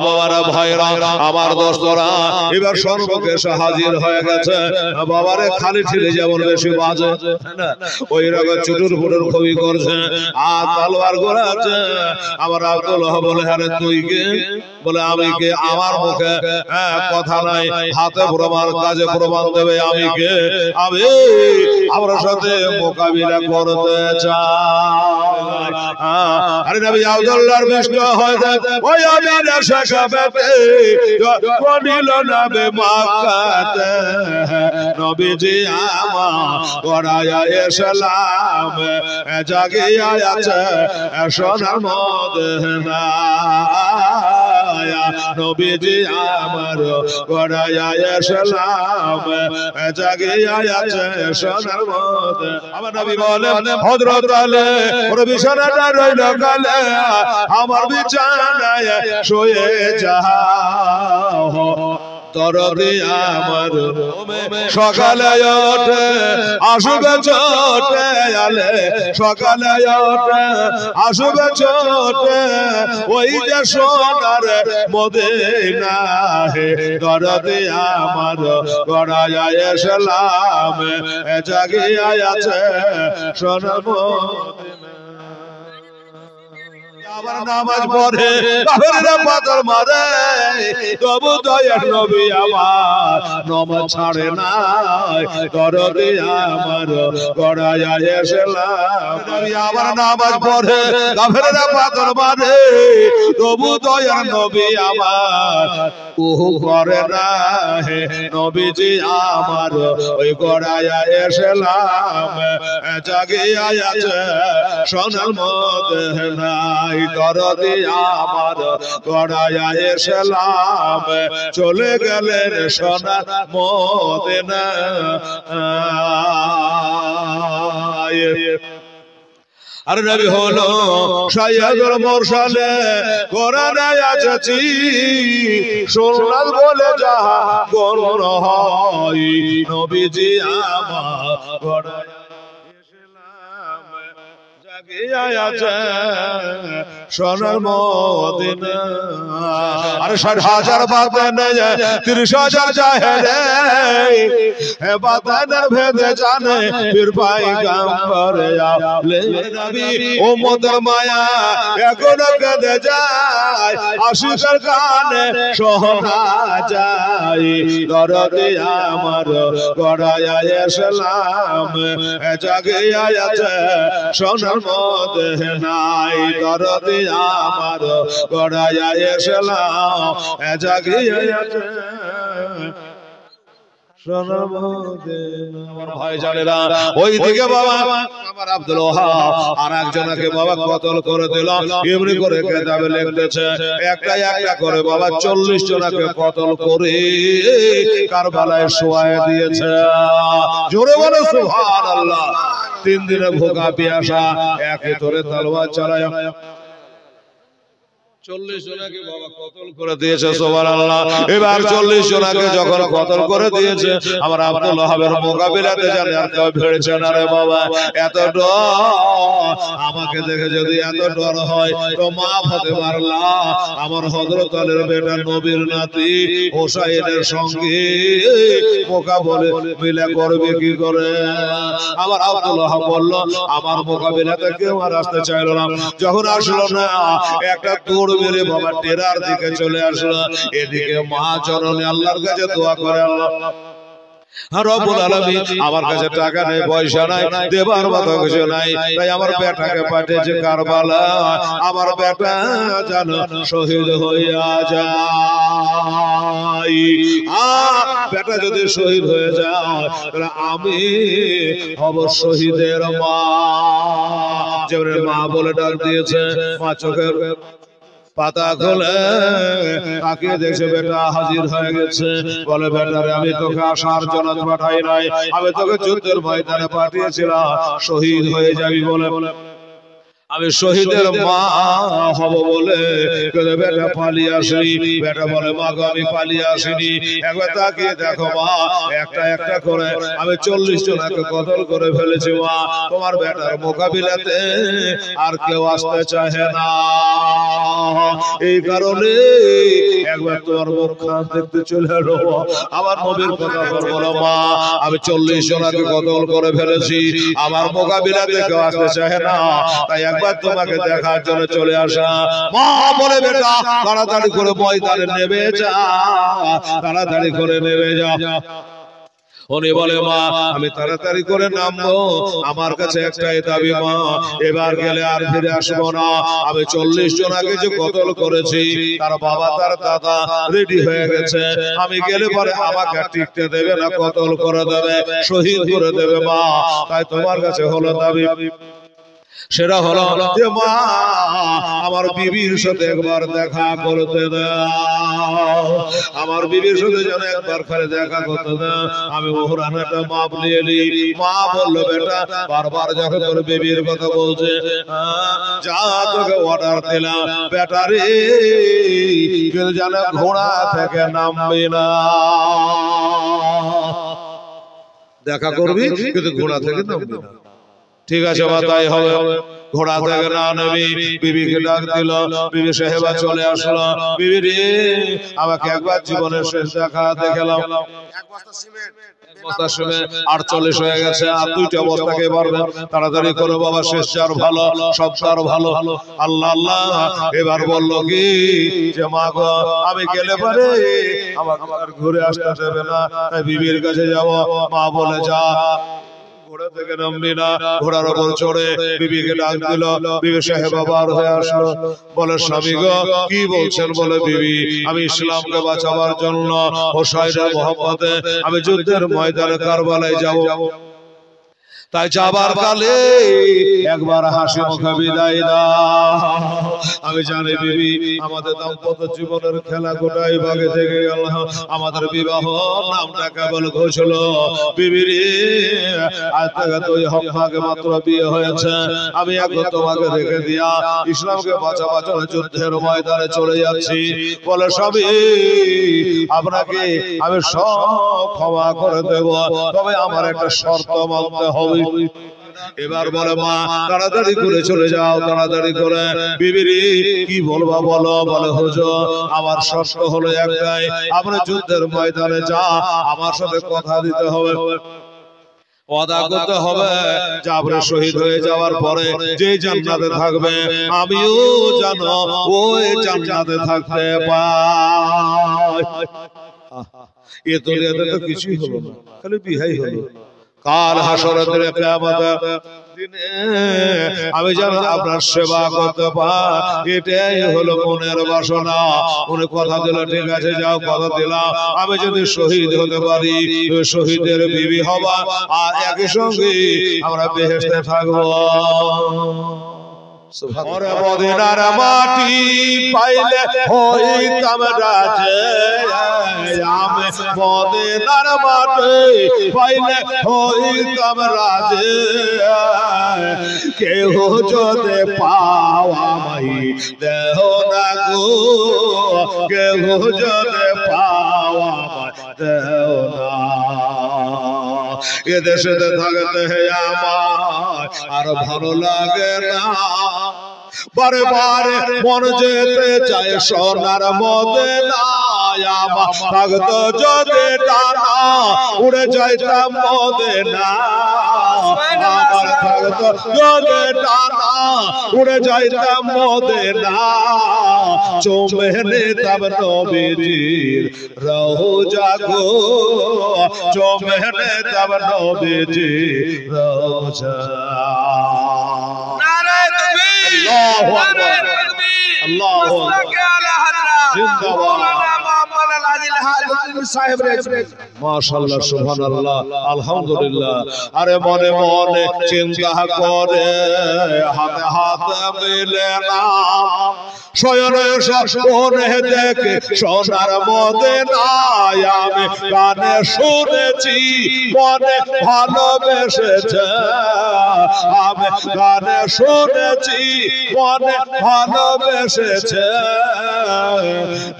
বাবারা ভাইরা, আমার দোস্তরা, এবার সর্বকে হাজির হয়ে গেছে। বাবারে খালি ঠেলে যেমন বেশি বাজে, ওই রকম চুটুর ফুটুর খুবই করছে আর তলোয়ার ঘোরাচ্ছে। আমার আব্দুল্লাহ বলে, আরে তুই কে? বলে আমি কে? আমার মুখে কথা নাই, হাতে প্রমাণ, কাজে প্রমাণ দেবে আমি কে? আমি আমার সাথে মোকাবিলা করতে চাই। আরে নবী আব্দুল্লাহর বিষ্ণু হয় ওই আমি নবীজি আমার এসলাম জাগিয়া আছে সোনার মদিনা। নবীজি আমার এসলাম জাগিয়া আছে সোনার মদিনা। আমার নবী বলেন, হযরত আলী ওর বিছানাটা রইল কালে, আমার বিছানায় শুয়ে যাও। দরদে আমার সকালে ওঠে আসবে ছোটে আলে, সকালে ওঠে আসবে ছোটে ওই যে সোনার মদিনা। দরদে আমার গড়ায় এসলাম জাগিয়া আছে সোনার মদিনা। আবার নামাজ পড়ে কাফেররা পাথর মারে, তবু দয়ার নবী আমার নামাজ ছাড়ে না। দরদে আমার গড়ায় এসলাম। নবী আবার নামাজ পড়ে কাফেররা পাথর মারে, তবু দয়ার নবী আমার ওহু করে না। নবীজি আমার ওই গড়ায় এসলাম জাগিয়া আছে সোনার মদিনা। দরদে আমার গড়ায় এসলাম চলে গেলেন সোনার মদিনা। আর নবী হলো সাইয়্যিদুল মুরসালে কোরআনে আছে সোনাল বলে যাহা গণ হয়। নবীজি আমার গড়ায় সোনার মদিনা। আর 60,000 বাতান 30,000 জাহেলে বাতানের ভেদে জানে পীর পয়গম্বর আলে নবী উম্মতের মায়া এখন কেঁদে যায়, আশিকের গানে শোনা যায়। দরদে আমার গড়ায় এসলাম জাগিয়া আছে সোনার মদিনায়। দরদে আমার গড়ায় এসলাম জাগিয়া আছে সোনার মদিনা। আমার ভাই জানেরা, ওইদিকে বাবা আমার আব্দুল ওয়াহাব আর একজনকে বাবা কতল করে দিল। এমনি করে কিতাবে লিখতেছে একটা একটা করে বাবা 40 জনকে কতল করে কারবালায় শোয়ায় দিয়েছে। জোরে বলো সুবহানাল্লাহ। 3 দিনে ভোগা পিয়াসা একে ধরে তলোয়ার চালায় 40 জনকে বাবা কতল করে দিয়েছে। সুবহানাল্লাহ। এবার 40 জনকে যখন কতল করে দিয়েছে, আমার আব্দুল ওয়াহাবের মোকাবিলাতে জানে আর কেউ ভেড়েছে না রে বাবা। এত ডর, আমাকে দেখে যদি এত ডর হয় তো মাফ হতে পারলা। আমার হযরত আলীর বেটা নবীর নাতি হোসাইনের সঙ্গে মোকাবিলা মিলে করবে কি করে? আমার আব্দুল ওয়াহাব বলল, আমার মোকাবিলাতে কেউ আর আসতে চাইলো না। যখন আসলো না, একটা দৌড় মেরে বাবা টেরার দিকে চলে আসলো। এদিকে মা চরণে আল্লাহর কাছে দোয়া করে, আল্লাহ রব্বুল আলামিন আমার কাছে টাকা নেই, পয়সা নাই, দেবার মতো কিছু নাই, তাই আমার বেটাকে পাঠিয়েছে কারবালা। আমার বেটা যেন শহীদ হইয়া যায়। বেটা যদি শহীদ হয়ে যায় তাহলে আমি হব শহীদের মা। যেমন মা বলে ডাক দিয়েছে, মা চোখের পাতা খুলে তাকে দেখে বেটা হাজির হয়ে গেছে। বলে বেটারে আমি তোকে আসার জন্য পাঠাই নাই, আমি তোকে যুদ্ধের ময়দানে পাঠিয়েছিলাম, শহীদ হয়ে যাবি বলে আমি শহীদের মা হব বলে বেটা পালিয়ে আসি। বেটা বলে মা গো আমি পালিয়ে আসিনি, একবার তাকিয়ে দেখো মা, একটা একটা করে আমি 40 জনকে কতল করে ফেলেছি মা, তোমার বেটার মোকাবিলাতে আর কেউ আসতে চায় না, এই কারণে একবার তোমার মুখখান দেখতে চলে এলো। আমার নবীর কথা বলো মা, আমি 40 জনকে কতল করে ফেলেছি, আমার মোকাবিলাতে কেউ আসতে চায় না, তাই একবার তোমাকে দেখার জন্য চলে আসা। মা বলে বেটা তাড়াতাড়ি করে ময়দানে নেমে যা, তাড়াতাড়ি করে নেমে যা। উনি বলে মা আমি তাড়াতাড়ি করে নামবো, আমার কাছে একটাই দাবি মা, এবার গেলে আর ফিরে আসবো না। আমি 40 জনকে যে কতল করেছি তার বাবা তার দাদা রেডি হয়ে গেছে, আমি গেলে পরে আমাকে টিকতে দেবে না, কতল করে দেবে, শহীদ করে দেবে মা, তাই তোমার কাছে হলো দাবি, সেটা হলো যে মা আমার বিবির সাথে একবার দেখা করতে দাও, আমার বিবির সাথে যেন একবার খালি দেখা করতে দাও, আমি ওহরানাটা মাপ নিয়ে নিই। মা বললো বেটা বারবার যখন তোর বিবির কথা বলছে, যা তোকে অর্ডার দিলাম বেটারে কিন্তু যেন ঘোড়া থেকে নামবি না, দেখা করবি কিন্তু ঘোড়া থেকে নামবি না, ঠিক আছে বা তাই হবে। ঘোড়া থেকে না নেবি, বিবিকে ডাক দিল, বিবি সাহেবা চলে আসলো, বিবি রে আমাকে একবার জীবনের শেষ দেখা দেখলাম, এক বস্তা সিমেন্ট 48 হয়ে গেছে, আর 2টা বস্তাকে পারবে, তাড়াতাড়ি করো বাবা, শেষ চার ভালো সব চার ভালো। আল্লাহ আল্লাহ এবার বললো কি যে মা গো আমি গেলে পারে আমাকে আর ঘুরে আসতে দেবে না, তাই বিবির কাছে যাবো। মা বলে যা ঘোড়া থেকে নামবি না, ঘোড়ার উপর চড়ে বিবিকে ডাক দিল, বিবি সাহেবা বার হয়ে আসলো, বলে স্বামী গো কি বলছেন? বলে বিবি আমি ইসলামকে বাঁচাবার জন্য হোসাইনের মোহাম্মতে আমি যুদ্ধের ময়দানে কারবালায় যাব, তাই যাবার কালে একবার হাসি মুখে বিদায় দাও। আমি জানি বিবি আমাদের দাম্পত্য জীবনের খেলা গোটাই ভাগে থেকে গেল, আমাদের বিবাহ নামটা কেবল ঘোষল, বিবি রে আজ থেকে 2 হপ্তাহ আগে মাত্র বিয়ে হয়েছে, আমি এখন তোমাকে রেখে দিয়া ইসলামকে বাঁচাবার জন্য যুদ্ধের ময়দানে চলে যাচ্ছি। বলে সবই আপনাকে আমি সব ক্ষমা করে দেব, তবে আমার একটা শর্ত মানতে হবে। এবার বলে মা তাড়াতাড়ি করে চলে যাও, তাড়াতাড়ি করে। বিবিরি কি বলবা বলো? বলে হুজুর আমার শর্ত হলো একটাই, আপনি যুদ্ধের ময়দানে যা আমার সাথে কথা দিতে হবে, ওয়াদা করতে হবে যে আপনি শহীদ হয়ে যাওয়ার পরে যে জান্নাতে থাকবে আমিও জানো ওই জান্নাতে থাকতে পাই। এ দুনিয়াতে তো কিছুই হলো না, খালি বিহাই হলো। কাল হাসরের কিয়ামতের দিনে আমি যেন আপনার সেবা করতে পারি, এটাই হলো মনের বাসনা। উনি কথা দিল ঠিক আছে যাও, কথা দিলাম আমি যদি শহীদ হতে পারি শহীদের বিবি হবা, আর একই সঙ্গে আমরা বেহেশতে থাকবো। ওরে মদিনার মাটি পাইলে হইতাম রাজে, আমি মদিনার মাটি পাইলে হইতাম রাজে, কেহ যদি পাওয়া মাই দেহ না গো, কেহ যদি পাওয়া মাই দেহ না, এ দেশে থাকতে আমার আর ভালো লাগে না, বারে বারে মন যেতে চায় সোনার মদিনা, আমার থাকতো যদি টানা উড়ে যাইতাম মদিনা, আমার থাকতো যদি টানা উড়ে যাইতাম মদিনা, চুমে নিতাম নবীজির রওজা গো, চুমে নিতাম নবীজির রওজা। আল্লাহু আকবার, আল্লাহু আকবার, জিন্দাবাদ। সাহেব মাশাআল্লাহ সুবহানাল্লাহ আলহামদুলিল্লাহ। আরে মনে মনে চিন্তা করে হাতে হাতে মিলে না শয়নে স্বপ্নে দেখে সোনার মদিনায় আমি কানে শুনেছি মনে ভালোবেসেছে আমি কানে শুনেছি মনে ভালোবেসেছে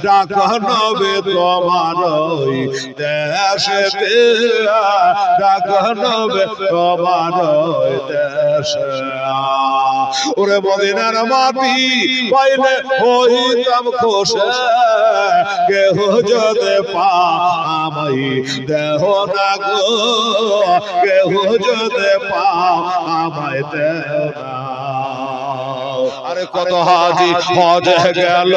ডাক নবী তোমার ওই দেশেতে ডাক নবী তোমার ওই দেশে ওরে মদিনার মাটি পাইলে হইতাম খুশি কেহ যদি পাই দেহ না গো কেহ যদি পাই দেহ না। আরে কত হাজি হজে গেল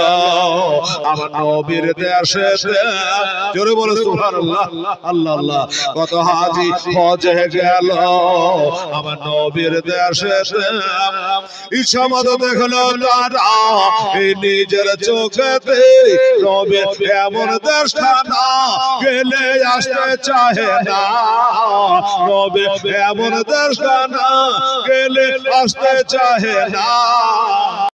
আমার নবীর দেশে জোরে বলে সুবহানাল্লাহ আল্লাহ আল্লাহ। কত হাজি হজে গেল আমার নবীর দেশে ইচ্ছা মতো দেখলো তারা এই নিজের চোখেতে নবীর এমন দেশখানা গেলে আসতে চাহে না নবীর এমন দেশখানা গেলে আসতে চাহে না